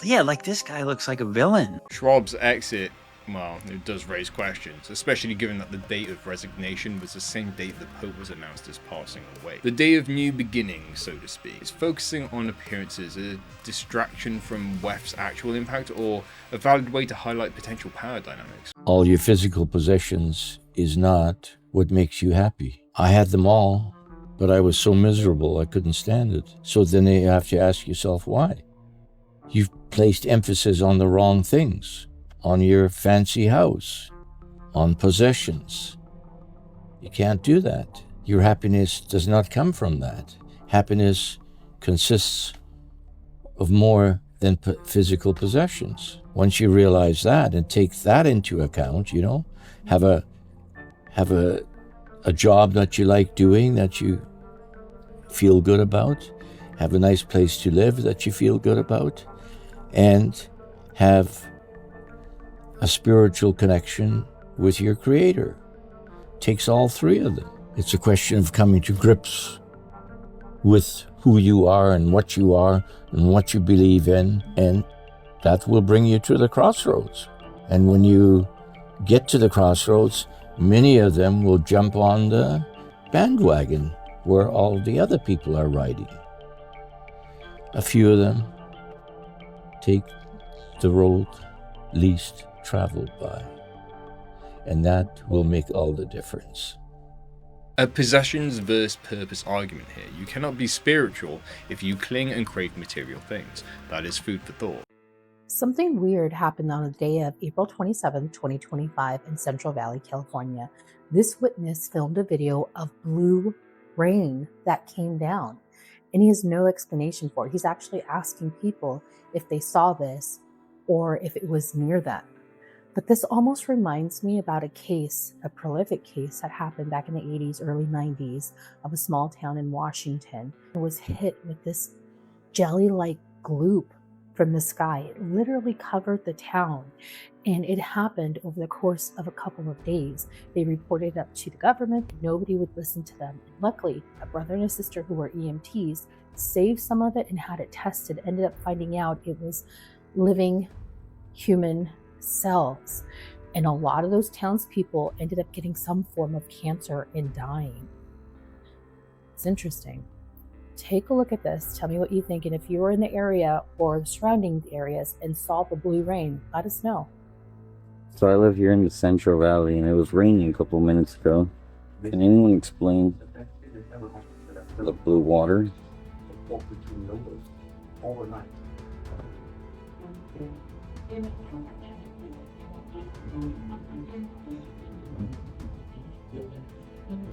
yeah, like this guy looks like a villain. Schwab's exit Well, it does raise questions, especially given that the date of resignation was the same date the Pope was announced as passing away. The day of new beginnings, so to speak. Is focusing on appearances a distraction from WEF's actual impact, or a valid way to highlight potential power dynamics? All your physical possessions is not what makes you happy. I had them all, but I was so miserable I couldn't stand it. So then you have to ask yourself why. You've placed emphasis on the wrong things. On your fancy house, on possessions. You can't do that. Your happiness does not come from that. Happiness consists of more than physical possessions. Once you realize that and take that into account, you know, have a job that you like doing, that you feel good about, have a nice place to live that you feel good about, and have a spiritual connection with your Creator. Takes all three of them. It's a question of coming to grips with who you are and what you believe in, and that will bring you to the crossroads. And when you get to the crossroads, many of them will jump on the bandwagon where all the other people are riding. A few of them take the road least traveled by, and that will make all the difference. A possessions versus purpose argument here. You cannot be spiritual if you cling and crave material things. That is food for thought. Something weird happened on the day of April 27, 2025 in Central Valley, California. This witness filmed a video of blue rain that came down, and he has no explanation for it. He's actually asking people if they saw this or if it was near them. But this almost reminds me about a case, a prolific case that happened back in the 80s, early 90s of a small town in Washington. It was hit with this jelly-like gloop from the sky. It literally covered the town, and it happened over the course of a couple of days. They reported it up to the government. Nobody would listen to them. And luckily, a brother and a sister who were EMTs saved some of it and had it tested, ended up finding out it was living human cells, and a lot of those townspeople ended up getting some form of cancer and dying. It's interesting. Take a look at this. Tell me what you think, and if you were in the area or the surrounding areas and saw the blue rain, let us know. So I live here in the Central Valley, and it was raining a couple minutes ago. Can anyone explain the blue water?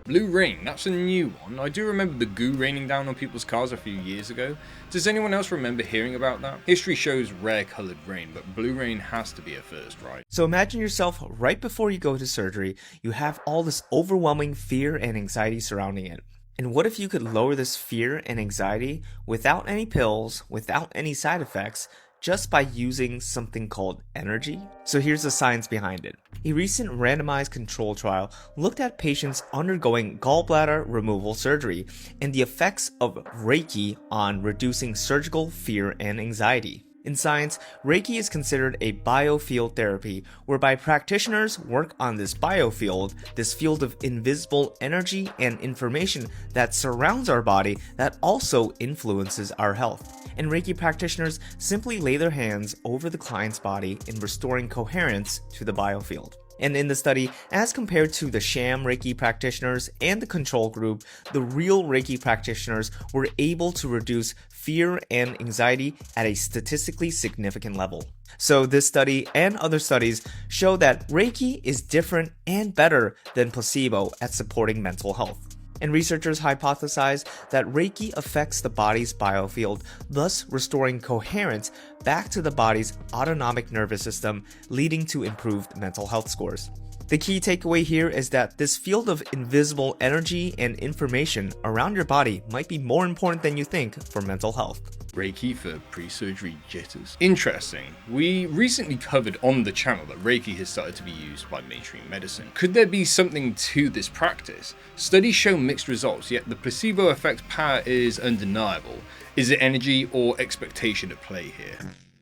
Blue rain, that's a new one. I do remember the goo raining down on people's cars a few years ago. Does anyone else remember hearing about that? History shows rare coloured rain, but blue rain has to be a first, right? So imagine yourself right before you go to surgery, you have all this overwhelming fear and anxiety surrounding it. And what if you could lower this fear and anxiety without any pills, without any side effects, just by using something called energy? So here's the science behind it. A recent randomized control trial looked at patients undergoing gallbladder removal surgery and the effects of Reiki on reducing surgical fear and anxiety. In science, Reiki is considered a biofield therapy whereby practitioners work on this biofield, this field of invisible energy and information that surrounds our body that also influences our health. And Reiki practitioners simply lay their hands over the client's body in restoring coherence to the biofield. And in the study, as compared to the sham Reiki practitioners and the control group, the real Reiki practitioners were able to reduce fear and anxiety at a statistically significant level. So this study and other studies show that Reiki is different and better than placebo at supporting mental health. And researchers hypothesize that Reiki affects the body's biofield, thus restoring coherence back to the body's autonomic nervous system, leading to improved mental health scores. The key takeaway here is that this field of invisible energy and information around your body might be more important than you think for mental health. Reiki for pre-surgery jitters. Interesting. We recently covered on the channel that Reiki has started to be used by mainstream medicine. Could there be something to this practice? Studies show mixed results, yet the placebo effect power is undeniable. Is it energy or expectation at play here?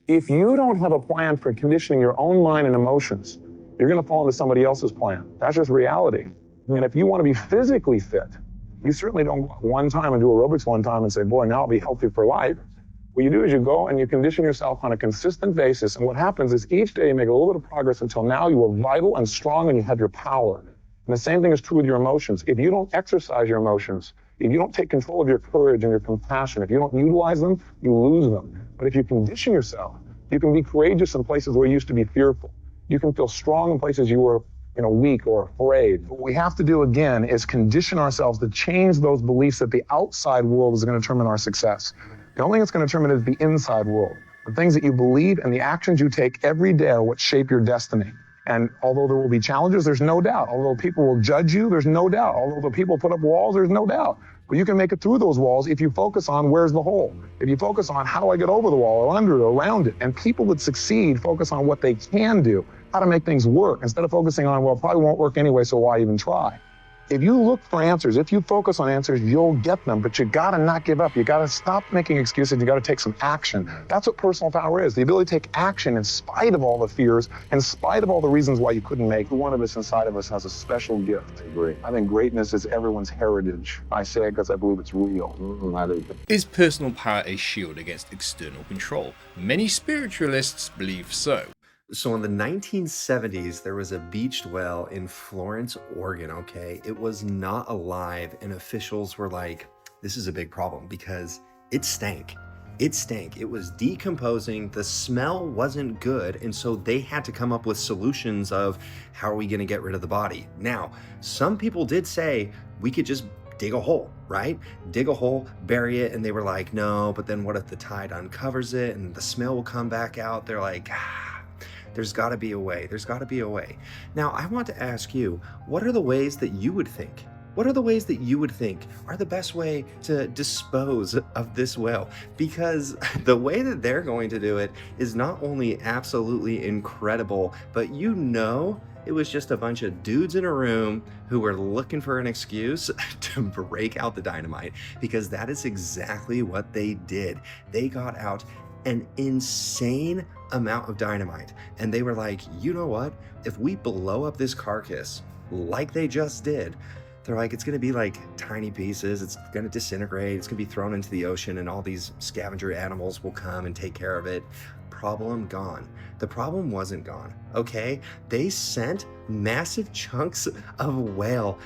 If you don't have a plan for conditioning your own mind and emotions you're going to fall into somebody else's plan. That's just reality. And if you want to be physically fit, you certainly don't go out one time and do aerobics one time and say, boy, now I'll be healthy for life. What you do is you go and you condition yourself on a consistent basis. And what happens is each day you make a little bit of progress until now you are vital and strong and you have your power. And the same thing is true with your emotions. If you don't exercise your emotions, if you don't take control of your courage and your compassion, if you don't utilize them, you lose them. But if you condition yourself, you can be courageous in places where you used to be fearful. You can feel strong in places you were weak or afraid. What we have to do again is condition ourselves to change those beliefs that the outside world is going to determine our success. The only thing that's going to determine is the inside world. The things that you believe and the actions you take every day are what shape your destiny. And although there will be challenges, there's no doubt. Although people will judge you, there's no doubt. Although the people put up walls, there's no doubt. But you can make it through those walls if you focus on where's the hole. If you focus on how do I get over the wall or under it or around it. And people that succeed focus on what they can do, how to make things work, instead of focusing on, well, it probably won't work anyway, so why even try? If you look for answers, if you focus on answers, you'll get them, but you gotta not give up. You gotta stop making excuses. You gotta take some action. That's what personal power is, the ability to take action in spite of all the fears, in spite of all the reasons why you couldn't make. One of us inside of us has a special gift. I agree. I think greatness is everyone's heritage. I say it because I believe it's real. Is personal power a shield against external control? Many spiritualists believe so. So in the 1970s, there was a beached well in Florence, Oregon, okay? It was not alive, and officials were like, this is a big problem because it stank. It stank. It was decomposing. The smell wasn't good, and so they had to come up with solutions of how are we going to get rid of the body? Now, some people did say we could just dig a hole, right? Dig a hole, bury it, and they were like, no, but then what if the tide uncovers it and the smell will come back out? They're like, there's got to be a way. There's got to be a way. Now, I want to ask you, what are the ways that you would think? What are the ways that you would think are the best way to dispose of this well? Because the way that they're going to do it is not only absolutely incredible, but you know it was just a bunch of dudes in a room who were looking for an excuse to break out the dynamite, because that is exactly what they did. They got out an insane amount of dynamite, and they were like, you know what, if we blow up this carcass like they just did, they're like, it's going to be like tiny pieces, it's going to disintegrate, it's going to be thrown into the ocean, and all these scavenger animals will come and take care of it. Problem gone. The problem wasn't gone, okay? They sent massive chunks of whale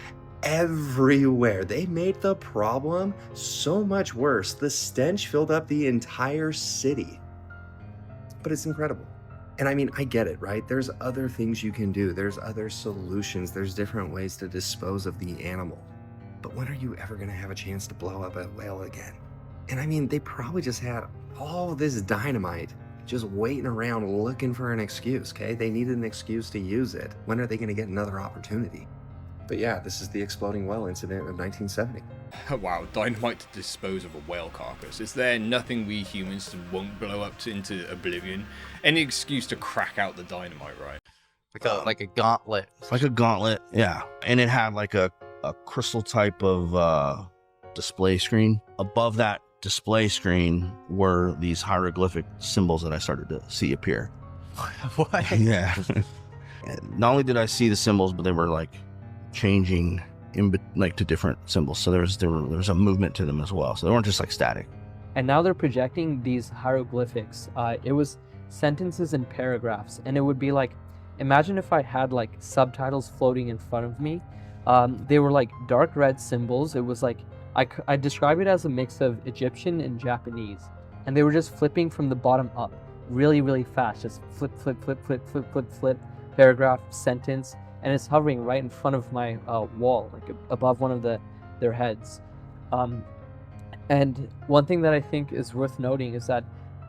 everywhere. They made the problem so much worse. The stench filled up the entire city. But it's incredible. And I mean, I get it, right? There's other things you can do. There's other solutions. There's different ways to dispose of the animal. But when are you ever going to have a chance to blow up a whale again? And I mean, they probably just had all this dynamite just waiting around looking for an excuse, okay? They needed an excuse to use it. When are they going to get another opportunity? But yeah, this is the exploding well incident of 1970. Wow, dynamite to dispose of a whale carcass. Is there nothing we humans won't blow up into oblivion? Any excuse to crack out the dynamite, right? Like a gauntlet. Like a gauntlet, yeah. And it had like a crystal type of display screen. Above that display screen were these hieroglyphic symbols that I started to see appear. What? Yeah. Not only did I see the symbols, but they were like changing to different symbols. So there was a movement to them as well. So they weren't just like static. And now they're projecting these hieroglyphics. It was sentences and paragraphs, and it would be like, imagine if I had like subtitles floating in front of me. They were like dark red symbols. It was like, I describe it as a mix of Egyptian and Japanese, and they were just flipping from the bottom up really, really fast. Just flip, flip, flip, flip, flip, flip, flip, paragraph, sentence, and it's hovering right in front of my wall, like above one of their heads. And one thing that I think is worth noting is that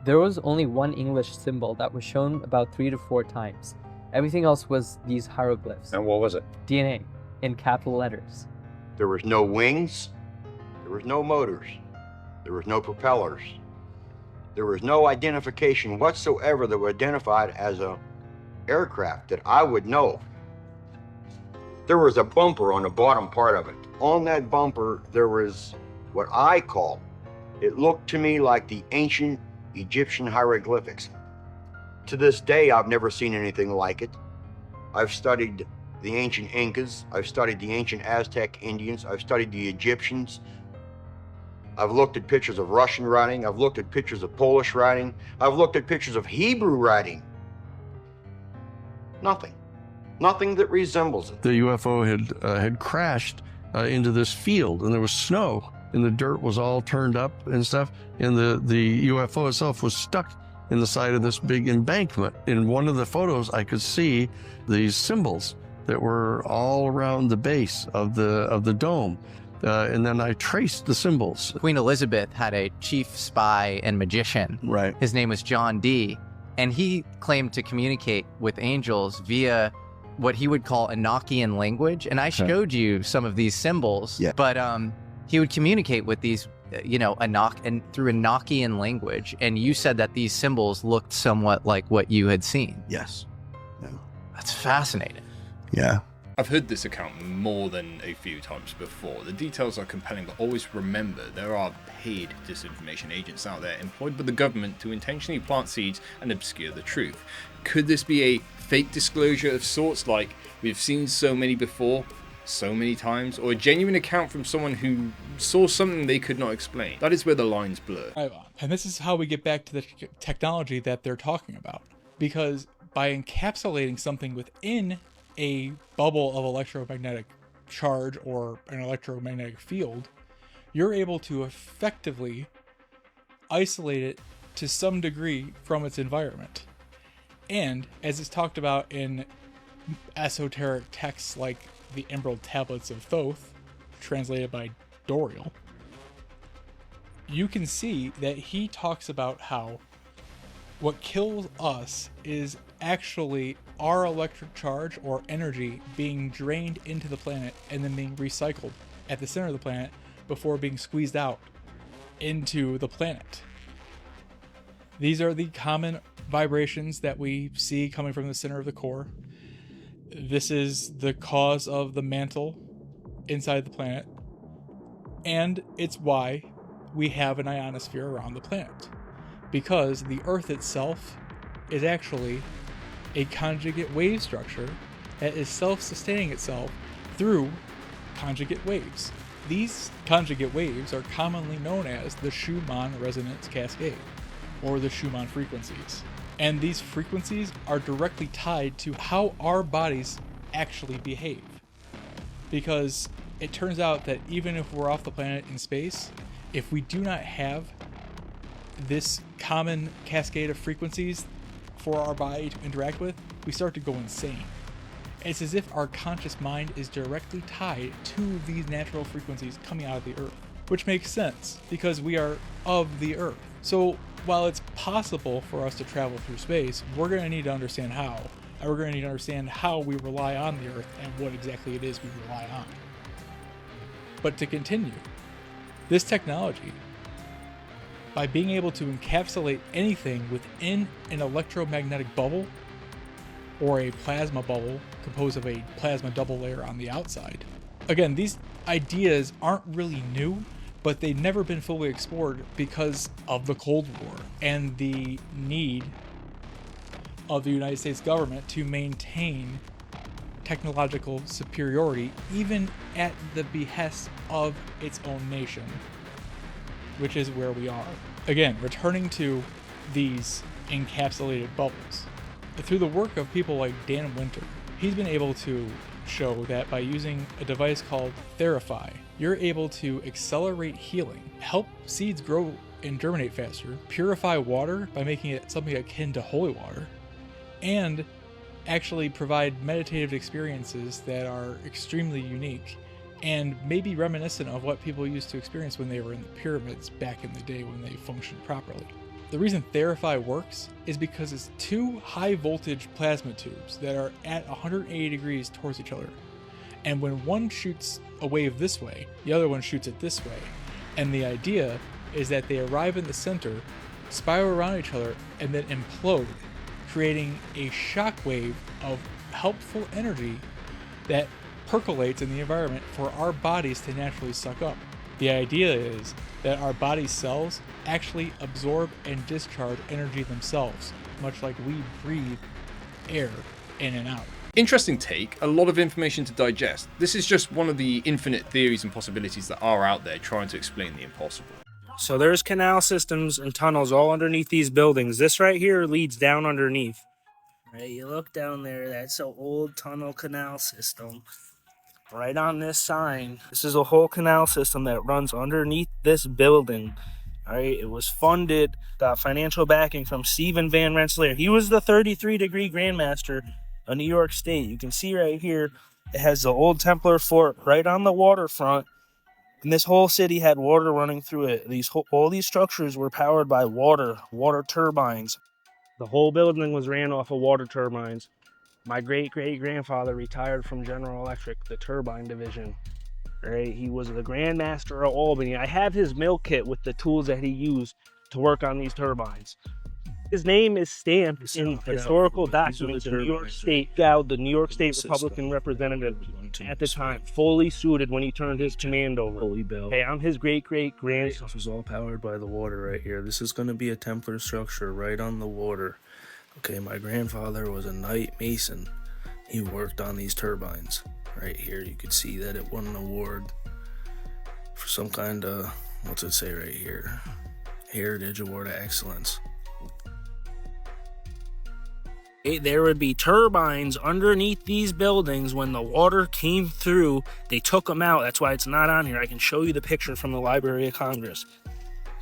there was only one English symbol that was shown about 3 to 4 times. Everything else was these hieroglyphs. And what was it? DNA in capital letters. There was no wings, there was no motors, there was no propellers, there was no identification whatsoever that were identified as a aircraft that I would know. There was a bumper on the bottom part of it. On that bumper, there was what I call, it looked to me like the ancient Egyptian hieroglyphics. To this day, I've never seen anything like it. I've studied the ancient Incas. I've studied the ancient Aztec Indians. I've studied the Egyptians. I've looked at pictures of Russian writing. I've looked at pictures of Polish writing. I've looked at pictures of Hebrew writing. Nothing. Nothing that resembles it. The UFO had crashed into this field, and there was snow, and the dirt was all turned up and stuff, and the UFO itself was stuck in the side of this big embankment. In one of the photos, I could see these symbols that were all around the base of the dome. And then I traced the symbols. Queen Elizabeth had a chief spy and magician. Right. His name was John Dee, and he claimed to communicate with angels via what he would call Enochian language. And I showed you some of these symbols, but he would communicate with these, through Enochian language. And you said that these symbols looked somewhat like what you had seen. Yes. Yeah. That's fascinating. Yeah. I've heard this account more than a few times before. The details are compelling, but always remember there are paid disinformation agents out there employed by the government to intentionally plant seeds and obscure the truth. Could this be a fake disclosure of sorts, like we've seen so many before, so many times, or a genuine account from someone who saw something they could not explain? That is where the lines blur. And this is how we get back to the technology that they're talking about. Because by encapsulating something within a bubble of electromagnetic charge or an electromagnetic field, you're able to effectively isolate it to some degree from its environment. And as is talked about in esoteric texts like the Emerald Tablets of Thoth, translated by Doriel, you can see that he talks about how what kills us is actually our electric charge or energy being drained into the planet and then being recycled at the center of the planet before being squeezed out into the planet. These are the common vibrations that we see coming from the center of the core. This is the cause of the mantle inside the planet, and it's why we have an ionosphere around the planet, because the Earth itself is actually a conjugate wave structure that is self-sustaining itself through conjugate waves. These conjugate waves are commonly known as the Schumann resonance cascade, or the Schumann frequencies. And these frequencies are directly tied to how our bodies actually behave. Because it turns out that even if we're off the planet in space, if we do not have this common cascade of frequencies for our body to interact with, we start to go insane. It's as if our conscious mind is directly tied to these natural frequencies coming out of the Earth, which makes sense because we are of the Earth. So while it's possible for us to travel through space, we're going to need to understand how, and we're going to need to understand how we rely on the Earth and what exactly it is we rely on. But to continue, this technology, by being able to encapsulate anything within an electromagnetic bubble or a plasma bubble composed of a plasma double layer on the outside. Again, these ideas aren't really new, but they've never been fully explored because of the Cold War and the need of the United States government to maintain technological superiority, even at the behest of its own nation, which is where we are. Again, returning to these encapsulated bubbles. Through the work of people like Dan Winter, he's been able to show that by using a device called Therify, you're able to accelerate healing, help seeds grow and germinate faster, purify water by making it something akin to holy water, and actually provide meditative experiences that are extremely unique and maybe reminiscent of what people used to experience when they were in the pyramids back in the day when they functioned properly. The reason Therify works is because it's two high voltage plasma tubes that are at 180 degrees towards each other. And when one shoots a wave this way, the other one shoots it this way. And the idea is that they arrive in the center, spiral around each other, and then implode, creating a shock wave of helpful energy that percolates in the environment for our bodies to naturally suck up. The idea is that our body cells actually absorb and discharge energy themselves, much like we breathe air in and out. Interesting take, a lot of information to digest. This is just one of the infinite theories and possibilities that are out there trying to explain the impossible. So there's canal systems and tunnels all underneath these buildings. This right here leads down underneath. Right, you look down there, that's an old tunnel canal system. Right on this sign, this is a whole canal system that runs underneath this building. All right, it was funded, got financial backing from Stephen Van Rensselaer. He was the 33-degree Grandmaster of New York State. You can see right here, it has the old Templar fort right on the waterfront. And this whole city had water running through it. All these structures were powered by water turbines. The whole building was ran off of water turbines. My great-great-grandfather retired from General Electric, the turbine division. Right? He was the Grand Master of Albany. I have his mill kit with the tools that he used to work on these turbines. His name is stamped in historical documents in New York State. The New York State Republican representative at the time, fully suited when he turned his command over. Holy Bill. Hey, I'm his great-great-grandson. This was all powered by the water right here. This is going to be a Templar structure right on the water. Okay, my grandfather was a Knight Mason. He worked on these turbines. Right here, you could see that it won an award for some kind of, what's it say right here? Heritage Award of Excellence. There would be turbines underneath these buildings. When the water came through, they took them out. That's why it's not on here. I can show you the picture from the Library of Congress.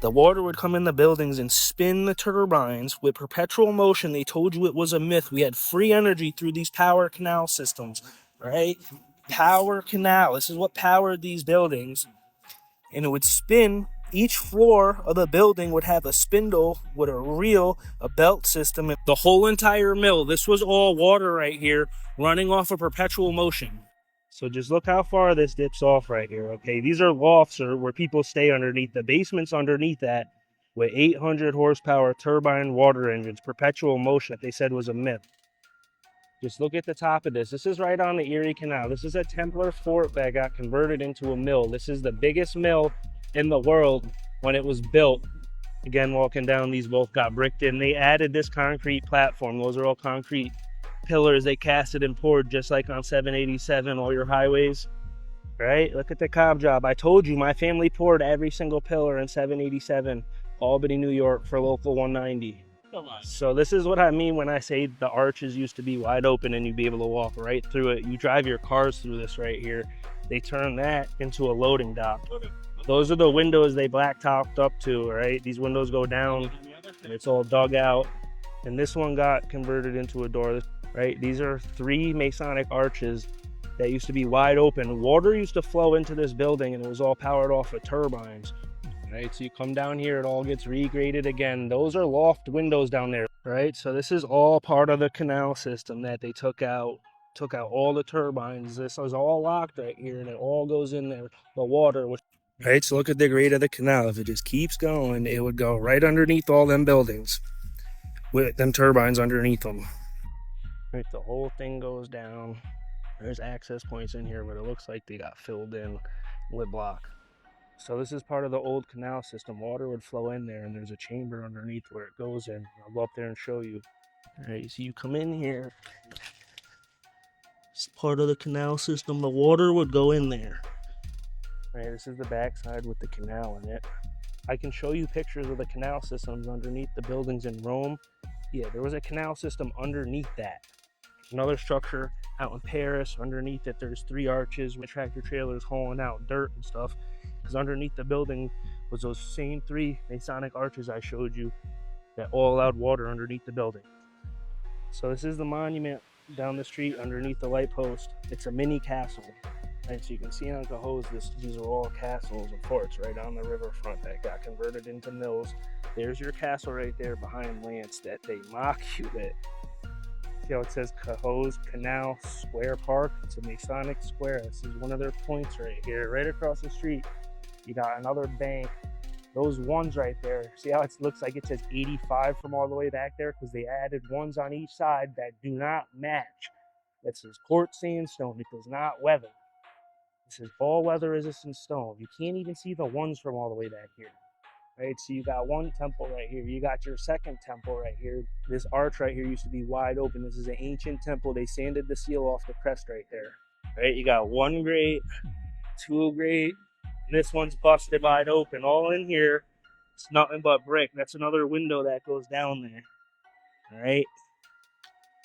The water would come in the buildings and spin the turbines with perpetual motion. They told you it was a myth. We had free energy through these power canal systems, right? Power canal. This is what powered these buildings. And it would spin. Each floor of the building would have a spindle with a reel, a belt system. The whole entire mill, this was all water right here, running off of perpetual motion. So just look how far this dips off right here, okay? These are lofts where people stay underneath. The basement's underneath that with 800 horsepower turbine water engines, perpetual motion that they said was a myth. Just look at the top of this. This is right on the Erie Canal. This is a Templar fort that got converted into a mill. This is the biggest mill in the world when it was built. Again, walking down, these both got bricked in. They added this concrete platform. Those are all concrete pillars they casted and poured, just like on 787, all your highways. Right? Look at the cob job. I told you my family poured every single pillar in 787, Albany, New York, for local 190. So this is what I mean when I say the arches used to be wide open and you'd be able to walk right through it. You drive your cars through this right here. They turn that into a loading dock. Those are the windows they blacktopped up to, right? These windows go down and it's all dug out. And this one got converted into a door, right? These are 3 Masonic arches that used to be wide open. Water used to flow into this building and it was all powered off of turbines. Right, so you come down here, it all gets regraded again. Those are loft windows down there, right? So this is all part of the canal system that they took out all the turbines. This is all locked right here, and it all goes in there. The water, right? So look at the grade of the canal. If it just keeps going, it would go right underneath all them buildings with them turbines underneath them. Right, the whole thing goes down. There's access points in here, but it looks like they got filled in with block. So this is part of the old canal system. Water would flow in there, and there's a chamber underneath where it goes in. I'll go up there and show you. All right, so you come in here. It's part of the canal system. The water would go in there. All right, this is the backside with the canal in it. I can show you pictures of the canal systems underneath the buildings in Rome. Yeah, there was a canal system underneath that. Another structure out in Paris. Underneath it, there's 3 arches with tractor trailers hauling out dirt and stuff. Because underneath the building was those same 3 Masonic arches I showed you that all allowed water underneath the building. So this is the monument down the street underneath the light post. It's a mini castle. Right, so you can see on Cahoes, these are all castles and forts right on the riverfront that got converted into mills. There's your castle right there behind Lance that they mock you at. See how it says Cahoes Canal Square Park? It's a Masonic square. This is one of their points right here. Right across the street, you got another bank. Those ones right there, see how it looks like it says 85 from all the way back there? Because they added ones on each side that do not match. That says quartz sandstone. It does not weather. This is all weather resistant stone. You can't even see the ones from all the way back here. right? So you got one temple right here. You got your second temple right here. This arch right here used to be wide open. This is an ancient temple. They sanded the seal off the crest right there, right? You got 1 grate, 2 grate. This one's busted wide open. All in here, it's nothing but brick. That's another window that goes down there, all right?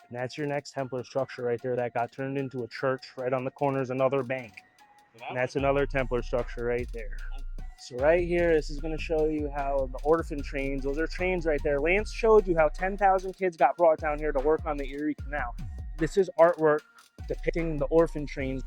And that's your next Templar structure right there that got turned into a church. Right on the corner is another bank. And that's another Templar structure right there. So right here, this is going to show you how the orphan trains, those are trains right there. Lance showed you how 10,000 kids got brought down here to work on the Erie Canal. This is artwork depicting the orphan trains.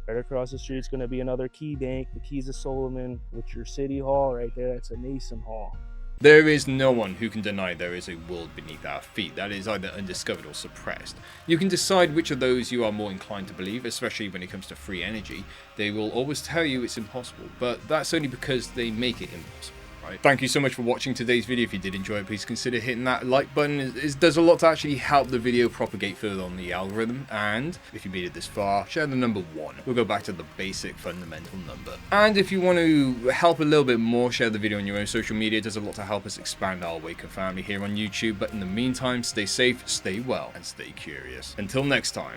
Right across the street is going to be another key bank, the Keys of Solomon, with your city hall right there. That's a Mason hall. There is no one who can deny there is a world beneath our feet that is either undiscovered or suppressed. You can decide which of those you are more inclined to believe, especially when it comes to free energy. They will always tell you it's impossible, but that's only because they make it impossible. Right. Thank you so much for watching today's video. If you did enjoy it, please consider hitting that like button. It does a lot to actually help the video propagate further on the algorithm. And if you made it this far, share the number 1. We'll go back to the basic fundamental number. And if you want to help a little bit more, share the video on your own social media. It does a lot to help us expand our Waker family here on YouTube. But in the meantime, stay safe, stay well, and stay curious. Until next time.